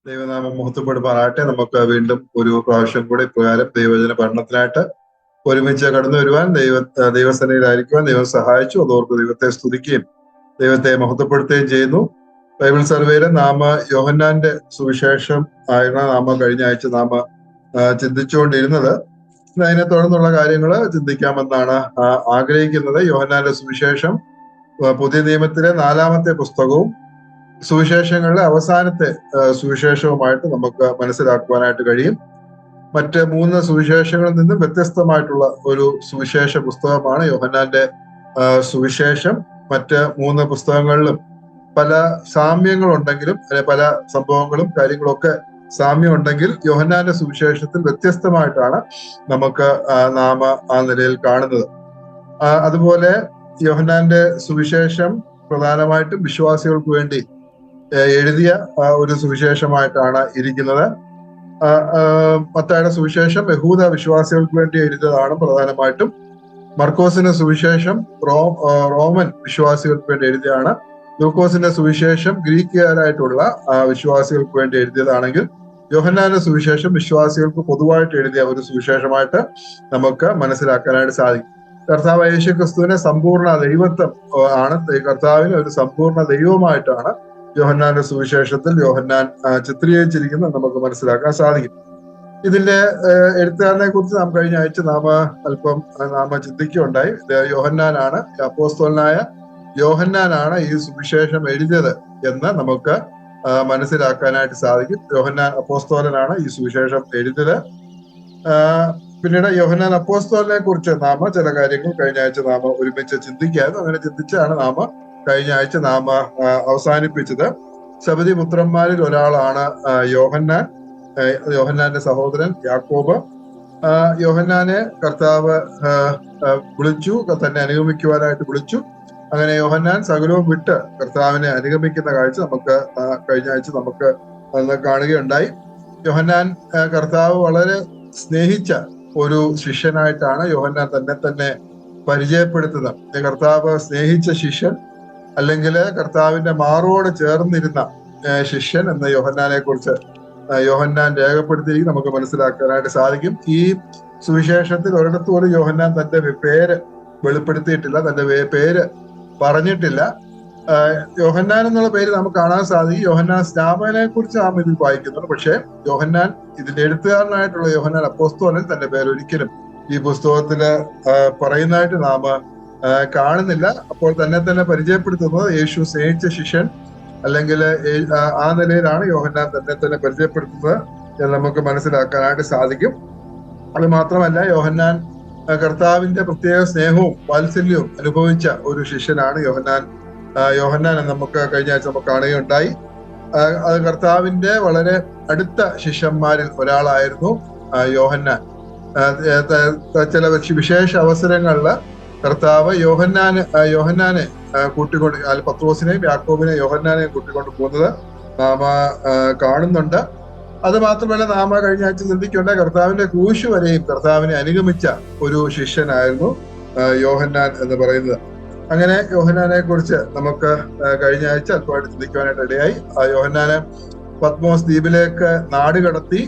ദൈവനാമം മഹത്വപ്പെടുമാറാകട്ടെ. നമുക്ക് വീണ്ടും ഒരു പ്രാവശ്യം കൂടെ ഇപ്രകാരം ദൈവജന പഠനത്തിനായിട്ട് ഒരുമിച്ച് കടന്നു വരുവാൻ ദൈവസേനയിലായിരിക്കുവാൻ ദൈവം സഹായിച്ചു. അതോർക്ക് ദൈവത്തെ സ്തുതിക്കുകയും ദൈവത്തെ മഹത്വപ്പെടുത്തുകയും ചെയ്യുന്നു. ബൈബിൾ സർവേയില് നാം യോഹന്നാന്റെ സുവിശേഷം ആയിരുന്നു നാം കഴിഞ്ഞ ആഴ്ച നാം ചിന്തിച്ചുകൊണ്ടിരുന്നത്. അതിനെ തുടർന്നുള്ള കാര്യങ്ങൾ ചിന്തിക്കാമെന്നാണ് ആഗ്രഹിക്കുന്നത്. യോഹന്നാന്റെ സുവിശേഷം പുതിയ നിയമത്തിലെ 4-ാമത്തെ പുസ്തകവും സുവിശേഷങ്ങളുടെ അവസാനത്തെ സുവിശേഷവുമായിട്ട് നമുക്ക് മനസ്സിലാക്കുവാനായിട്ട് കഴിയും. മറ്റ് 3 സുവിശേഷങ്ങളിൽ നിന്നും വ്യത്യസ്തമായിട്ടുള്ള ഒരു സുവിശേഷ പുസ്തകമാണ് യോഹന്നാന്റെ സുവിശേഷം. മറ്റ് 3 പുസ്തകങ്ങളിലും പല സാമ്യങ്ങളുണ്ടെങ്കിലും പല സംഭവങ്ങളും കാര്യങ്ങളൊക്കെ സാമ്യം ഉണ്ടെങ്കിൽ യോഹന്നാന്റെ സുവിശേഷത്തിൽ വ്യത്യസ്തമായിട്ടാണ് നമുക്ക് നാം ആ നിലയിൽ കാണുന്നത്. അതുപോലെ യോഹന്നാന്റെ സുവിശേഷം പ്രധാനമായിട്ടും വിശ്വാസികൾക്ക് വേണ്ടി എഴുതിയ ഒരു സുവിശേഷമായിട്ടാണ് ഇരിക്കുന്നത്. മത്തായിയുടെ സുവിശേഷം യഹൂദ വിശ്വാസികൾക്ക് വേണ്ടി എഴുതിയതാണ് പ്രധാനമായിട്ടും. മർക്കോസിന്റെ സുവിശേഷം റോമൻ വിശ്വാസികൾക്ക് വേണ്ടി എഴുതിയാണ്. ലൂക്കോസിന്റെ സുവിശേഷം ഗ്രീക്കുകാരായിട്ടുള്ള വിശ്വാസികൾക്ക് വേണ്ടി എഴുതിയതാണെങ്കിൽ യോഹന്നാന്റെ സുവിശേഷം വിശ്വാസികൾക്ക് പൊതുവായിട്ട് എഴുതിയ ഒരു സുവിശേഷമായിട്ട് നമുക്ക് മനസ്സിലാക്കാനായിട്ട് സാധിക്കും. കർത്താവ് യേശു ക്രിസ്തുവിനെ സമ്പൂർണ്ണ ദൈവത്വം ആണ്, കർത്താവിനെ ഒരു സമ്പൂർണ്ണ ദൈവമായിട്ടാണ് യോഹന്നാന്റെ സുവിശേഷത്തിൽ യോഹന്നാൻ ചിത്രീകരിച്ചിരിക്കുന്നത് നമുക്ക് മനസ്സിലാക്കാൻ സാധിക്കും. ഇതിന്റെ എഴുത്തുകാരനെ കുറിച്ച് നാം കഴിഞ്ഞ ആഴ്ച നാം ചിന്തിക്കുകയുണ്ടായി. യോഹന്നാനാണ്, അപ്പോസ്തലനായ യോഹന്നാനാണ് ഈ സുവിശേഷം എഴുതിയത് എന്ന് നമുക്ക് മനസ്സിലാക്കാനായിട്ട് സാധിക്കും. യോഹന്നാൻ അപ്പോസ്തലനാണ് ഈ സുവിശേഷം എഴുതിയത്. പിന്നീട് യോഹന്നാൻ അപ്പോസ്തലനെ കുറിച്ച് നാം ചില കാര്യങ്ങൾ കഴിഞ്ഞ ആഴ്ച നാം ഒരുമിച്ച് ചിന്തിക്കായിരുന്നു. അങ്ങനെ ചിന്തിച്ചാണ് നാം കഴിഞ്ഞ ആഴ്ച നാം അവസാനിപ്പിച്ചത്. സബദി പുത്രന്മാരിൽ ഒരാളാണ് യോഹന്നാൻ, യോഹന്നാന്റെ സഹോദരൻ യാക്കോബ്. യോഹന്നാനെ കർത്താവ് വിളിച്ചു, തന്നെ അനുഗമിക്കുവാനായിട്ട് വിളിച്ചു. അങ്ങനെ യോഹന്നാൻ സകലവും വിട്ട് കർത്താവിനെ അനുഗമിക്കുന്ന കാഴ്ച നമുക്ക് കഴിഞ്ഞ ആഴ്ച നമുക്ക് കാണുകയുണ്ടായി. യോഹന്നാൻ കർത്താവ് വളരെ സ്നേഹിച്ച ഒരു ശിഷ്യനായിട്ടാണ് യോഹന്നാൻ തന്നെ പരിചയപ്പെടുത്തുന്നത്. കർത്താവ് സ്നേഹിച്ച ശിഷ്യൻ, അല്ലെങ്കിൽ കർത്താവിന്റെ മാറോട് ചേർന്നിരുന്ന ശിഷ്യൻ എന്ന യോഹന്നാനെ കുറിച്ച് യോഹന്നാൻ രേഖപ്പെടുത്തിയിരിക്കും നമുക്ക് മനസ്സിലാക്കാനായിട്ട് സാധിക്കും. ഈ സുവിശേഷത്തിൽ ഒരിടത്ത് പോലും യോഹന്നാൻ തന്റെ പേര് വെളിപ്പെടുത്തിയിട്ടില്ല, തന്റെ പേര് പറഞ്ഞിട്ടില്ല. യോഹന്നാൻ എന്നുള്ള പേര് നമുക്ക് കാണാൻ സാധിക്കും. യോഹന്നാൻ സ്നാപകനെ കുറിച്ച് നാം ഇതിൽ വായിക്കുന്നുണ്ട്. പക്ഷെ യോഹന്നാൻ ഇതിന്റെ എഴുത്തുകാരനായിട്ടുള്ള യോഹന്നാൻ അപ്പോസ്തലൻ തന്റെ പേര് ഒരിക്കലും ഈ പുസ്തകത്തില് പറയുന്നതായിട്ട് നാം കാണുന്നില്ല. അപ്പോൾ തന്നെ പരിചയപ്പെടുത്തുന്നത് യേശു സ്നേഹിച്ച ശിഷ്യൻ, അല്ലെങ്കിൽ ആ നിലയിലാണ് യോഹന്നാൻ തന്നെ പരിചയപ്പെടുത്തുന്നത് എന്ന് നമുക്ക് മനസ്സിലാക്കാനായിട്ട് സാധിക്കും. അത് മാത്രമല്ല, യോഹന്നാൻ കർത്താവിന്റെ പ്രത്യേക സ്നേഹവും വാത്സല്യവും അനുഭവിച്ച ഒരു ശിഷ്യനാണ് യോഹന്നാൻ എന്ന് നമുക്ക് കഴിഞ്ഞ ആഴ്ച നമുക്ക് കാണുകയുണ്ടായി. അത് കർത്താവിന്റെ വളരെ അടുത്ത ശിഷ്യന്മാരിൽ ഒരാളായിരുന്നു യോഹന്നാൻ. ചില വിശേഷ അവസരങ്ങളില് കർത്താവ് യോഹന്നാനെ കൂട്ടിക്കൊണ്ട്, പത്രോസിനെയും യാക്കോബിനെയും യോഹന്നാനെയും കൂട്ടിക്കൊണ്ട് പോകുന്നത് നാം കാണുന്നുണ്ട്. അത് മാത്രമല്ല, നാം കഴിഞ്ഞ ആഴ്ച ചിന്തിക്കേണ്ട കർത്താവിന്റെ ക്രൂശ് വരെയും കർത്താവിനെ അനുഗമിച്ച ഒരു ശിഷ്യനായിരുന്നു യോഹന്നാൻ എന്ന് പറയുന്നത്. അങ്ങനെ യോഹന്നാനെ കുറിച്ച് നമുക്ക് കഴിഞ്ഞ ആഴ്ച അല്പമായിട്ട് ചിന്തിക്കുവാനായിട്ട് ഇടയായി. യോഹന്നാനെ പത്മോസ് ദ്വീപിലേക്ക് നാടുകടത്തി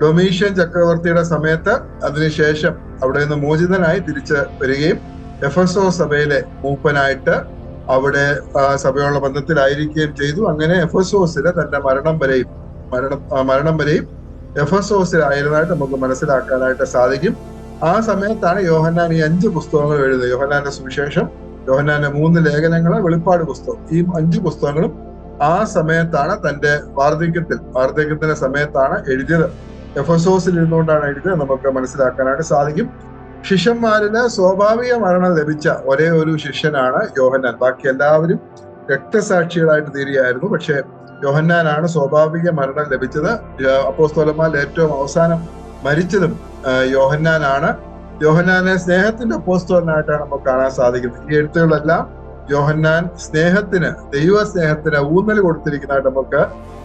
ഡൊമീഷ്യൻ ചക്രവർത്തിയുടെ സമയത്ത്, അതിനുശേഷം അവിടെ നിന്ന് മോചിതനായി തിരിച്ച് വരികയും എഫെസോസ് സഭയിലെ മൂപ്പനായിട്ട് അവിടെ സഭയുള്ള ബന്ധത്തിലായിരിക്കുകയും ചെയ്തു. അങ്ങനെ എഫെസോസില് തന്റെ മരണം വരെയും എഫെസോസിലായിരുന്നതായിട്ട് നമുക്ക് മനസ്സിലാക്കാനായിട്ട് സാധിക്കും. ആ സമയത്താണ് യോഹന്നാൻ ഈ 5 പുസ്തകങ്ങൾ എഴുതുന്നത്. യോഹന്നാന്റെ സുവിശേഷം, യോഹന്നാന്റെ 3 ലേഖനങ്ങള്, വെളിപ്പാട് പുസ്തകം, ഈ 5 പുസ്തകങ്ങളും ആ സമയത്താണ് തന്റെ വാർദ്ധക്യത്തിന്റെ സമയത്താണ് എഴുതിയത്. എഫെസോസിൽ ഇരുന്നുകൊണ്ടാണ് എഴുതിയത് നമുക്ക് മനസ്സിലാക്കാനായിട്ട് സാധിക്കും. ശിഷ്യന്മാരില് സ്വാഭാവിക മരണം ലഭിച്ച ഒരേ ഒരു ശിഷ്യനാണ് യോഹന്നാൻ. ബാക്കി എല്ലാവരും രക്തസാക്ഷികളായിട്ട് തീരുകയായിരുന്നു. പക്ഷെ യോഹന്നാനാണ് സ്വാഭാവിക മരണം ലഭിച്ചത്. അപ്പോസ്തലന്മാരിൽ ഏറ്റവും അവസാനം മരിച്ചതും യോഹന്നാനാണ്. യോഹന്നാനെ സ്നേഹത്തിന്റെ അപ്പോസ്തലനായിട്ടാണ് നമുക്ക് കാണാൻ സാധിക്കുന്നത്. ഈ എഴുത്തുകളെല്ലാം യോഹന്നാൻ ദൈവസ്നേഹത്തിന് ഊന്നൽ കൊടുത്തിരിക്കുന്നതായിട്ട് നമുക്ക്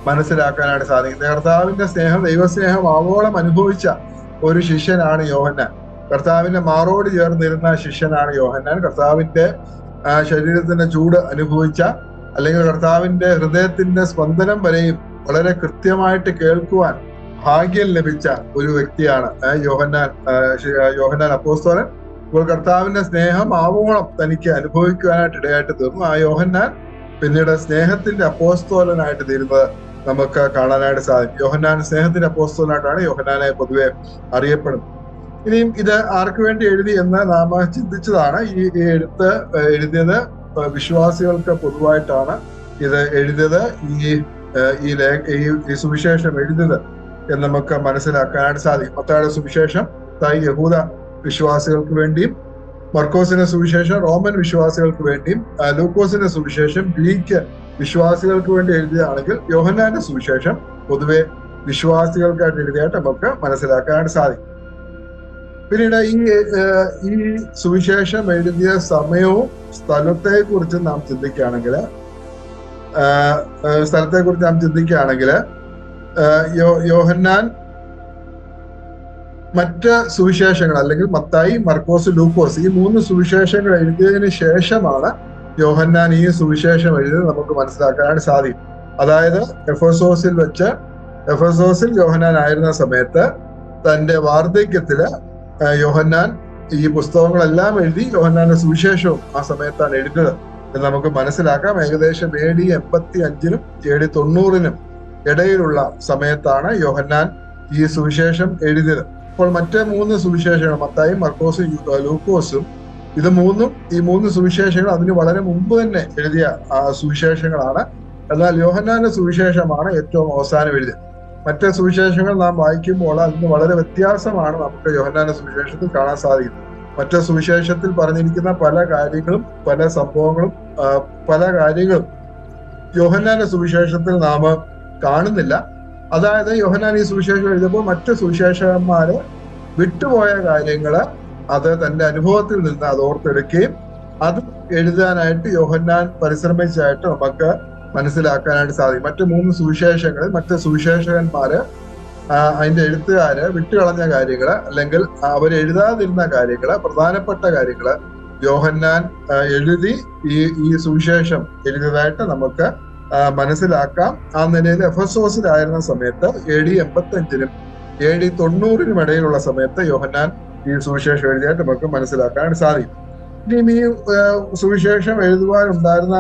മനസ്സിലാക്കാനായിട്ട് സാധിക്കുന്നത്. കർത്താവിന്റെ സ്നേഹം, ദൈവസ്നേഹം ആവോളം അനുഭവിച്ച ഒരു ശിഷ്യനാണ് യോഹന്നാൻ. കർത്താവിന്റെ മാറോട് ചേർന്നിരുന്ന ശിഷ്യനാണ് യോഹന്നാൻ. കർത്താവിന്റെ ശരീരത്തിന്റെ ചൂട് അനുഭവിച്ച, അല്ലെങ്കിൽ കർത്താവിന്റെ ഹൃദയത്തിന്റെ സ്പന്ദനം വരെയും വളരെ കൃത്യമായിട്ട് കേൾക്കുവാൻ ഭാഗ്യം ലഭിച്ച ഒരു വ്യക്തിയാണ് യോഹന്നാൻ അപ്പോസ്തലൻ. ഇപ്പോൾ കർത്താവിന്റെ സ്നേഹം ആവോളം തനിക്ക് അനുഭവിക്കുവാനായിട്ട് ഇടയായിട്ട് തീർന്നു. ആ യോഹന്നാൻ പിന്നീട് സ്നേഹത്തിന്റെ അപ്പോസ്തലനായിട്ട് തീരുന്നത് നമുക്ക് കാണാനായിട്ട് സാധിക്കും. യോഹന്നാൻ സ്നേഹത്തിന്റെ അപ്പോസ്തലനായിട്ടാണ് യോഹന്നാനെ പൊതുവെ അറിയപ്പെടുന്നത്. ഇനിയും ഇത് ആർക്ക് വേണ്ടി എഴുതി എന്ന് നാം ചിന്തിച്ചതാണ്. ഈ എഴുതിയത് വിശ്വാസികൾക്ക് പൊതുവായിട്ടാണ് ഇത് എഴുതിയത്. ഈ സുവിശേഷം എഴുതിയത് എന്ന് നമുക്ക് മനസ്സിലാക്കാനായിട്ട് സാധിക്കും. മത്തായിയുടെ സുവിശേഷം യഹൂദ വിശ്വാസികൾക്ക് വേണ്ടിയും, മർക്കോസിന്റെ സുവിശേഷം റോമൻ വിശ്വാസികൾക്ക് വേണ്ടിയും, ലൂക്കോസിന്റെ സുവിശേഷം ഗ്രീക്ക് വിശ്വാസികൾക്ക് വേണ്ടി എഴുതിയതാണെങ്കിൽ യോഹന്നാന്റെ സുവിശേഷം പൊതുവെ വിശ്വാസികൾക്കായിട്ട് എഴുതിയായിട്ട് നമുക്ക് മനസ്സിലാക്കാനായിട്ട് സാധിക്കും. പിന്നീട് ഈ സുവിശേഷം എഴുതിയ സമയവും സ്ഥലത്തെ കുറിച്ച് നാം ചിന്തിക്കുകയാണെങ്കിൽ യോഹന്നാൻ മറ്റ് സുവിശേഷങ്ങൾ അല്ലെങ്കിൽ മത്തായി, മർക്കോസ്, ലൂക്കോസ് ഈ 3 സുവിശേഷങ്ങൾ എഴുതിയതിനു ശേഷമാണ് യോഹന്നാൻ ഈ സുവിശേഷം എഴുതിയത് നമുക്ക് മനസ്സിലാക്കാനായിട്ട് സാധിക്കും. അതായത് എഫെസോസിൽ യോഹന്നാൻ ആയിരുന്ന സമയത്ത് തന്റെ വാർദ്ധക്യത്തില് യോഹന്നാൻ ഈ പുസ്തകങ്ങളെല്ലാം എഴുതി. യോഹന്നാന്റെ സുവിശേഷവും ആ സമയത്താണ് എഴുതിയത് എന്ന് നമുക്ക് മനസ്സിലാക്കാം. ഏകദേശം AD 85-നും AD 90-നും ഇടയിലുള്ള സമയത്താണ് യോഹന്നാൻ ഈ സുവിശേഷം എഴുതിയത്. അപ്പോൾ മറ്റ് 3 സുവിശേഷങ്ങൾ മത്തായി, മർക്കോസും ലൂക്കോസും ഈ മൂന്ന് സുവിശേഷങ്ങൾ അതിന് വളരെ മുമ്പ് തന്നെ എഴുതിയ സുവിശേഷങ്ങളാണ്. എന്നാൽ യോഹന്നാന്റെ സുവിശേഷമാണ് ഏറ്റവും അവസാനം എഴുതിയത്. മറ്റ് സുവിശേഷങ്ങൾ നാം വായിക്കുമ്പോൾ അതിന് വളരെ വ്യത്യാസമാണ് നമുക്ക് യോഹന്നാന്റെ സുവിശേഷത്തിൽ കാണാൻ സാധിക്കുന്നത്. മറ്റ് സുവിശേഷത്തിൽ പറഞ്ഞിരിക്കുന്ന പല കാര്യങ്ങളും പല സംഭവങ്ങളും പല കാര്യങ്ങളും യോഹന്നാന്റെ സുവിശേഷത്തിൽ നാം കാണുന്നില്ല. അതായത് യോഹന്നാൻ ഈ സുവിശേഷം എഴുതുമ്പോൾ മറ്റ് സുവിശേഷകന്മാര് വിട്ടുപോയ കാര്യങ്ങള് അത് തന്റെ അനുഭവത്തിൽ നിന്ന് അത് ഓർത്തെടുക്കുകയും അത് എഴുതാനായിട്ട് യോഹന്നാൻ പരിശ്രമിച്ചായിട്ട് നമുക്ക് മനസ്സിലാക്കാനായിട്ട് സാധിക്കും. മറ്റ് 3 സുവിശേഷങ്ങളിൽ മറ്റ് സുവിശേഷകന്മാര് അതിന്റെ എഴുത്തുകാര് വിട്ടുകളഞ്ഞ കാര്യങ്ങള് അല്ലെങ്കിൽ അവരെഴുതാതിരുന്ന കാര്യങ്ങള്, പ്രധാനപ്പെട്ട കാര്യങ്ങള് യോഹന്നാൻ എഴുതി ഈ സുവിശേഷം എഴുതിയതായിട്ട് നമുക്ക് മനസ്സിലാക്കാം. ആ നിലയിൽ എഫെസോസിലായിരുന്ന സമയത്ത് AD 85-നും AD 90-നും ഇടയിലുള്ള സമയത്ത് യോഹന്നാൻ ഈ സുവിശേഷം എഴുതിയായിട്ട് നമുക്ക് മനസ്സിലാക്കാൻ സാധിക്കും. ഇനിയും ഈ സുവിശേഷം എഴുതുവാനുണ്ടായിരുന്ന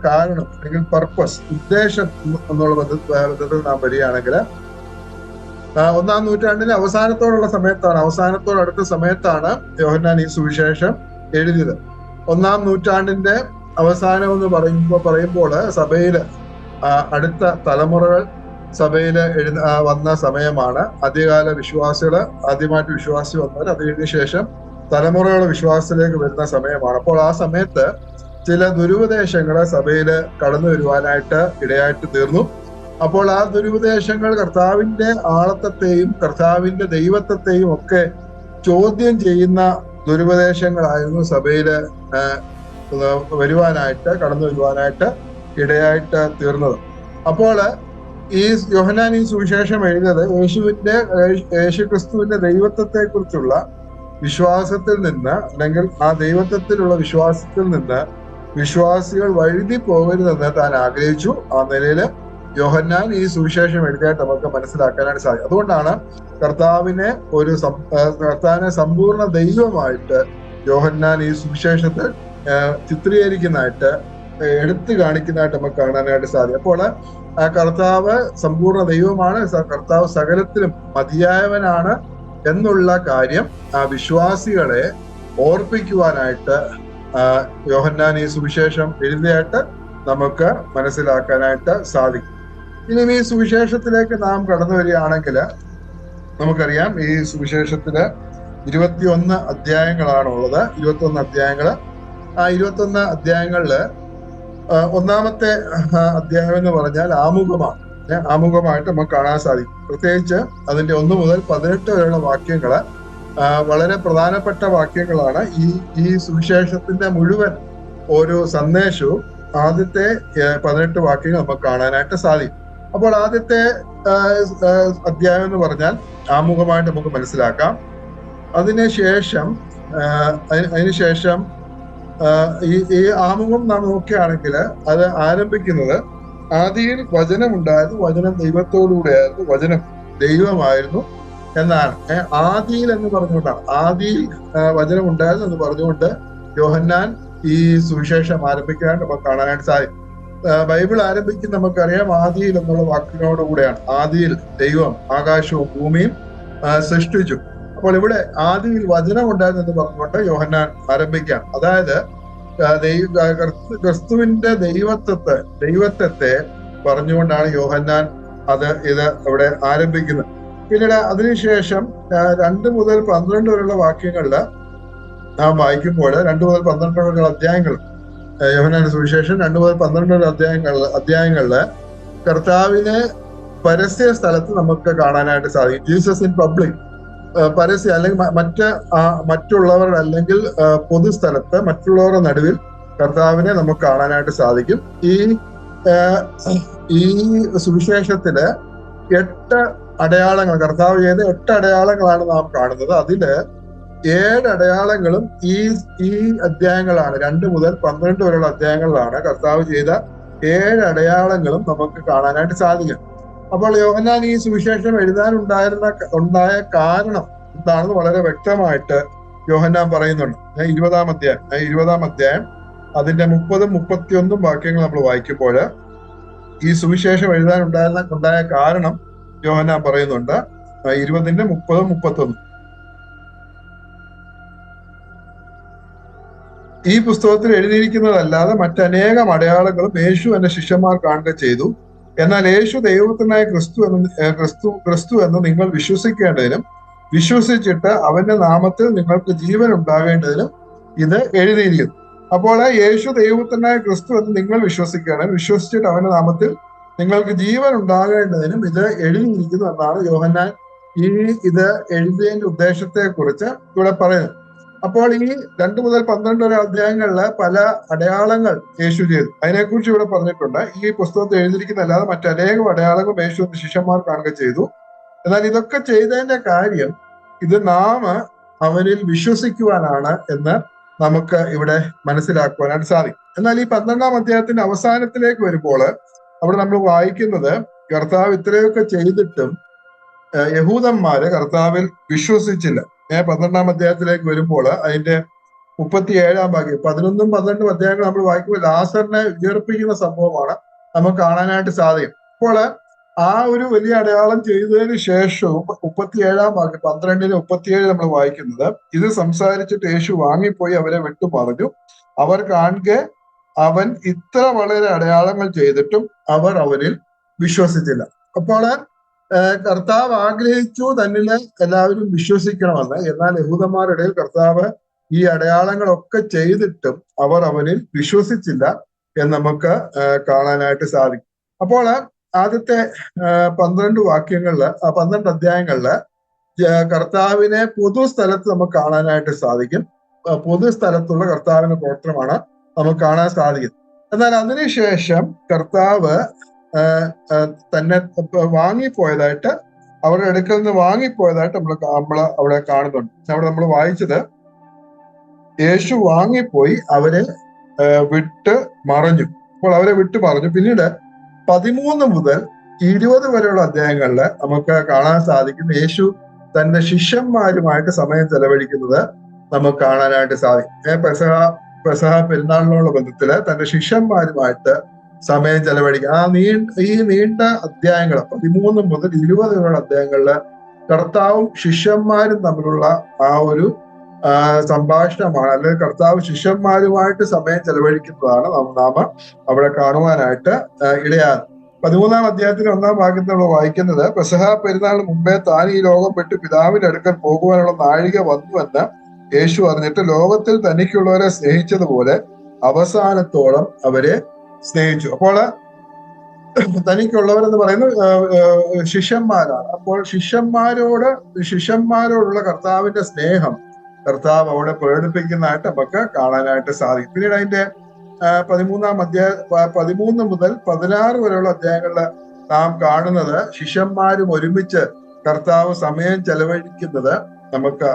കാരണം അല്ലെങ്കിൽ പർപ്പസ്, ഉദ്ദേശം എന്നുള്ള ബന്ധത്തിൽ നാം വരികയാണെങ്കിൽ 1-ാം നൂറ്റാണ്ടിലെ അവസാനത്തോടടുത്ത സമയത്താണ് യോഹന്നാൻ ഈ സുവിശേഷം എഴുതിയത്. 1-ാം നൂറ്റാണ്ടിന്റെ അവസാനം എന്ന് പറയുമ്പോൾ സഭയില് അടുത്ത തലമുറകൾ സഭയില് വന്ന സമയമാണ്. ആദ്യകാല വിശ്വാസികള് ആദ്യമായിട്ട് വിശ്വാസി വന്നവർ അതിനു ശേഷം തലമുറകൾ വിശ്വാസത്തിലേക്ക് വരുന്ന സമയമാണ്. അപ്പോൾ ആ സമയത്ത് ചില ദുരുപദേശങ്ങള് സഭയില് കടന്നു വരുവാനായിട്ട് ഇടയായിട്ട് തീർന്നു. അപ്പോൾ ആ ദുരുപദേശങ്ങൾ കർത്താവിന്റെ ആളത്വത്തെയും കർത്താവിന്റെ ദൈവത്വത്തെയും ഒക്കെ ചോദ്യം ചെയ്യുന്ന ദുരുപദേശങ്ങളായിരുന്നു സഭയില് കടന്നു വരുവാനായിട്ട് ഇടയായിട്ട് തീർന്നത്. അപ്പോൾ ഈ യോഹന്നാൻ ഈ സുവിശേഷം എഴുതിയത് യേശുക്രിസ്തുവിന്റെ ദൈവത്വത്തെ കുറിച്ചുള്ള വിശ്വാസത്തിൽ നിന്ന് അല്ലെങ്കിൽ ആ ദൈവത്വത്തിലുള്ള വിശ്വാസത്തിൽ നിന്ന് വിശ്വാസികൾ വഴുതി പോകരുതെന്ന് താൻ ആഗ്രഹിച്ചു. ആ നിലയില് യോഹന്നാൻ ഈ സുവിശേഷം എഴുതിയായിട്ട് നമുക്ക് മനസ്സിലാക്കാനായിട്ട് സാധിക്കും. അതുകൊണ്ടാണ് കർത്താവിനെ സമ്പൂർണ്ണ ദൈവമായിട്ട് യോഹന്നാൻ ഈ സുവിശേഷത്തിൽ ചിത്രീകരിക്കുന്നതായിട്ട് എടുത്തു കാണിക്കുന്നതായിട്ട് നമുക്ക് കാണാനായിട്ട് സാധിക്കും. അപ്പോൾ കർത്താവ് സമ്പൂർണ്ണ ദൈവമാണ്, കർത്താവ് സകലത്തിലും മതിയായവനാണ് എന്നുള്ള കാര്യം ആ വിശ്വാസികളെ ഓർപ്പിക്കുവാനായിട്ട് യോഹന്നാൻ ഈ സുവിശേഷം എഴുതിയായിട്ട് നമുക്ക് മനസ്സിലാക്കാനായിട്ട് സാധിക്കും. ഇനി ഈ സുവിശേഷത്തിലേക്ക് നാം കടന്നു വരികയാണെങ്കിൽ നമുക്കറിയാം ഈ സുവിശേഷത്തില് 21 അധ്യായങ്ങളാണുള്ളത്. 21 അധ്യായങ്ങള്. ആ 21 അധ്യായങ്ങളില് ഒന്നാമത്തെ അധ്യായം എന്ന് പറഞ്ഞാൽ ആമുഖമായിട്ട് നമുക്ക് കാണാൻ സാധിക്കും. പ്രത്യേകിച്ച് അതിന്റെ 1 മുതൽ 18 വരെയുള്ള വാക്യങ്ങള് വളരെ പ്രധാനപ്പെട്ട വാക്യങ്ങളാണ്. ഈ സുവിശേഷത്തിന്റെ മുഴുവൻ ഒരു സന്ദേശവും ആദ്യത്തെ 18 വാക്യങ്ങൾ നമുക്ക് കാണാനായിട്ട് സാധിക്കും. അപ്പോൾ ആദ്യത്തെ അധ്യായം എന്ന് പറഞ്ഞാൽ ആമുഖമായിട്ട് നമുക്ക് മനസ്സിലാക്കാം. അതിനുശേഷം ഈ ആമുഖം നാം നോക്കുകയാണെങ്കിൽ അത് ആരംഭിക്കുന്നത് ആദിയിൽ വചനം ഉണ്ടായിരുന്നു, വചനം ദൈവത്തോടുകൂടെയായിരുന്നു, വചനം ദൈവമായിരുന്നു എന്നാണ്. ആദിയിൽ എന്ന് പറഞ്ഞുകൊണ്ടാണ്, ആദിയിൽ വചനം ഉണ്ടായിരുന്നു എന്ന് പറഞ്ഞുകൊണ്ട് യോഹന്നാൻ ഈ സുവിശേഷം ആരംഭിക്കാനായിട്ട് നമുക്ക് കാണാനായിട്ട് സാധിക്കും. ബൈബിൾ ആരംഭിക്കുന്ന നമുക്കറിയാം ആദിയിൽ എന്നുള്ള വാക്കിനോടുകൂടെയാണ്. ആദിയിൽ ദൈവം ആകാശവും ഭൂമിയും സൃഷ്ടിച്ചു. അപ്പോൾ ഇവിടെ ആദിയിൽ വചനം ഉണ്ടായിരുന്നു എന്ന് പറഞ്ഞുകൊണ്ട് യോഹന്നാൻ ആരംഭിക്കാം. അതായത് ക്രിസ്തുവിന്റെ ദൈവത്വത്തെ പറഞ്ഞുകൊണ്ടാണ് യോഹന്നാൻ ഇത് ഇവിടെ ആരംഭിക്കുന്നത്. പിന്നീട് അതിനുശേഷം 2 മുതൽ 12 വരെയുള്ള വാക്യങ്ങളിൽ നാം വായിക്കുമ്പോൾ 2 മുതൽ 12 വരെയുള്ള അധ്യായങ്ങൾ, യോഹന്നാന്റെ സുവിശേഷം 2 മുതൽ 12 അധ്യായങ്ങളില് കർത്താവിനെ പരസ്യ സ്ഥലത്ത് നമുക്ക് കാണാനായിട്ട് സാധിക്കും. ജീസസ് ഇൻ പബ്ലിക്, പരസ്യ അല്ലെങ്കിൽ മറ്റുള്ളവർ അല്ലെങ്കിൽ പൊതുസ്ഥലത്ത് മറ്റുള്ളവരുടെ നടുവിൽ കർത്താവിനെ നമുക്ക് കാണാനായിട്ട് സാധിക്കും. ഈ സുവിശേഷത്തില് 8 അടയാളങ്ങൾ, കർത്താവ് ചെയ്ത 8 അടയാളങ്ങളാണ് നാം കാണുന്നത്. അതില് 7 അടയാളങ്ങളും ഈ അധ്യായങ്ങളാണ്. 2 മുതൽ 12 വരെയുള്ള അധ്യായങ്ങളിലാണ് കർത്താവ് ചെയ്ത 7 അടയാളങ്ങളും നമുക്ക് കാണാനായിട്ട് സാധിക്കും. അപ്പോൾ യോഹന്നാൻ ഈ സുവിശേഷം ഉണ്ടായ കാരണം എന്താണെന്ന് വളരെ വ്യക്തമായിട്ട് യോഹന്നാൻ പറയുന്നുണ്ട്. 20-ാം അധ്യായം അതിന്റെ 30-ഉം 31-ഉം വാക്യങ്ങൾ നമ്മൾ വായിക്കുമ്പോൾ ഈ സുവിശേഷം ഉണ്ടായ കാരണം യോഹന്നാൻ പറയുന്നുണ്ട്. 20-ന്റെ 30-ഉം 31. ഈ പുസ്തകത്തിൽ എഴുതിയിരിക്കുന്നതല്ലാതെ മറ്റനേകം അടയാളങ്ങളും യേശു എന്റെ ശിഷ്യന്മാർ കാണുക ചെയ്തു. എന്നാൽ യേശു ദൈവത്തിനായ ക്രിസ്തു എന്ന് നിങ്ങൾ വിശ്വസിക്കേണ്ടതിനും വിശ്വസിച്ചിട്ട് അവന്റെ നാമത്തിൽ നിങ്ങൾക്ക് ജീവൻ ഉണ്ടാകേണ്ടതിനും ഇത് എഴുതിയിരിക്കുന്നു. അപ്പോൾ യേശു ദൈവത്തിനായ ക്രിസ്തു എന്ന് നിങ്ങൾ വിശ്വസിക്കണം, വിശ്വസിച്ചിട്ട് അവന്റെ നാമത്തിൽ നിങ്ങൾക്ക് ജീവൻ ഉണ്ടാകേണ്ടതിനും ഇത് എഴുതിയിരിക്കുന്നു എന്നാണ് യോഹന്നാൻ ഇത് എഴുതിയതിന്റെ ഉദ്ദേശത്തെ കുറിച്ച് ഇവിടെ പറയുന്നത്. അപ്പോൾ ഈ 2 മുതൽ 12 വരെ അധ്യായങ്ങളില് പല അടയാളങ്ങൾ യേശു ചെയ്തു. അതിനെക്കുറിച്ച് ഇവിടെ പറഞ്ഞിട്ടുണ്ട്. ഈ പുസ്തകത്തിൽ എഴുതിയിരിക്കുന്നതല്ലാതെ മറ്റനേകം അടയാളങ്ങളും യേശു ശിഷ്യന്മാർ കാണുക ചെയ്തു. എന്നാൽ ഇതൊക്കെ ചെയ്തതിന്റെ കാര്യം ഇത് നാം അവനിൽ വിശ്വസിക്കുവാനാണ് എന്ന് നമുക്ക് ഇവിടെ മനസ്സിലാക്കുവാനായിട്ട് സാധിക്കും. എന്നാൽ ഈ 12-ാം അധ്യായത്തിന്റെ അവസാനത്തിലേക്ക് വരുമ്പോൾ അവിടെ നമ്മൾ വായിക്കുന്നത്, കർത്താവ് ഇത്രയൊക്കെ ചെയ്തിട്ടും യഹൂദന്മാര് കർത്താവിൽ വിശ്വസിച്ചില്ല. 12-ാം അധ്യായത്തിലേക്ക് വരുമ്പോൾ അതിന്റെ 37-ാം വാക്യം, 11-ഉം 12-ഉം അധ്യായങ്ങൾ നമ്മൾ വായിക്കുമ്പോൾ ലാസറിനെ ഉയർപ്പിക്കുന്ന സംഭവമാണ് നമുക്ക് കാണാനായിട്ട് സാധിക്കും. അപ്പോൾ ആ ഒരു വലിയ അടയാളം ചെയ്തതിന് ശേഷവും 37-ാം വാക്യം 12-ന് 37 നമ്മൾ വായിക്കുന്നത്, ഇത് സംസാരിച്ചിട്ട് യേശു വാങ്ങിപ്പോയി അവരെ വിട്ടു പറഞ്ഞു. അവർ കാണുക അവൻ ഇത്ര വളരെ അടയാളങ്ങൾ ചെയ്തിട്ടും അവർ അവനിൽ വിശ്വസിച്ചില്ല. അപ്പോൾ കർത്താവ് ആഗ്രഹിച്ചു തന്നില് എല്ലാവരും വിശ്വസിക്കണമെന്ന്. എന്നാൽ യഹൂദന്മാരുടെ ഇടയിൽ കർത്താവ് ഈ അടയാളങ്ങളൊക്കെ ചെയ്തിട്ടും അവർ അവനിൽ വിശ്വസിച്ചില്ല എന്ന് നമുക്ക് കാണാനായിട്ട് സാധിക്കും. അപ്പോൾ ആദ്യത്തെ 12 വാക്യങ്ങളില് 12 അധ്യായങ്ങളില് കർത്താവിനെ പൊതുസ്ഥലത്ത് നമുക്ക് കാണാനായിട്ട് സാധിക്കും. പൊതുസ്ഥലത്തുള്ള കർത്താവിന്റെ പ്രവർത്തനമാണ് നമുക്ക് കാണാൻ സാധിക്കുന്നത്. എന്നാൽ അതിനുശേഷം കർത്താവ് തന്നെ വാങ്ങിപ്പോയതായിട്ട്, അവരുടെ അടുക്കൽ നിന്ന് വാങ്ങിപ്പോയതായിട്ട് നമ്മൾ അവിടെ കാണുന്നുണ്ട്. അവിടെ നമ്മൾ വായിച്ചത്, യേശു വാങ്ങിപ്പോയി അവരെ വിട്ട് മറഞ്ഞു. അപ്പോൾ അവരെ വിട്ട് മറഞ്ഞു. പിന്നീട് 13 മുതൽ 20 വരെയുള്ള അധ്യായങ്ങളിൽ നമുക്ക് കാണാൻ സാധിക്കും യേശു തന്റെ ശിഷ്യന്മാരുമായിട്ട് സമയം ചെലവഴിക്കുന്നത് നമുക്ക് കാണാനായിട്ട് സാധിക്കും. പെസഹ പെരുന്നാളിനുള്ള ബന്ധത്തില് തന്റെ ശിഷ്യന്മാരുമായിട്ട് സമയം ചെലവഴിക്കുക. ഈ നീണ്ട അധ്യായങ്ങൾ 13 മുതൽ 20 വരെയുള്ള അധ്യായങ്ങളില് കർത്താവും ശിഷ്യന്മാരും തമ്മിലുള്ള ആ ഒരു സംഭാഷണമാണ്, അല്ലെങ്കിൽ കർത്താവ് ശിഷ്യന്മാരുമായിട്ട് സമയം ചെലവഴിക്കുന്നതാണ് നാം അവിടെ കാണുവാനായിട്ട് ഇടയാകുന്നത്. 13-ാം അധ്യായത്തിന് 1-ാം വാക്യത്തിൽ നമ്മൾ വായിക്കുന്നത്, പെസഹ പെരുന്നാളിന് മുമ്പേ താൻ ഈ ലോകം വിട്ട് പിതാവിന്റെ അടുക്കൽ പോകുവാനുള്ള നാഴിക വന്നുവെന്ന് യേശു അറിഞ്ഞിട്ട് ലോകത്തിൽ തനിക്കുള്ളവരെ സ്നേഹിച്ചതുപോലെ അവസാനത്തോളം അവരെ സ്നേഹിച്ചു. അപ്പോൾ തനിക്കുള്ളവരെന്ന് പറയുന്നത് ശിഷ്യന്മാരാണ്. അപ്പോൾ ശിഷ്യന്മാരോടുള്ള കർത്താവിന്റെ സ്നേഹം കർത്താവ് അവിടെ പ്രകടിപ്പിക്കുന്നതായിട്ട് നമുക്ക് കാണാനായിട്ട് സാധിക്കും. പിന്നീട് അതിന്റെ 13 മുതൽ 16 വരെയുള്ള അധ്യായങ്ങളിൽ നാം കാണുന്നത് ശിഷ്യന്മാരും ഒരുമിച്ച് കർത്താവ് സമയം ചെലവഴിക്കുന്നത് നമുക്ക്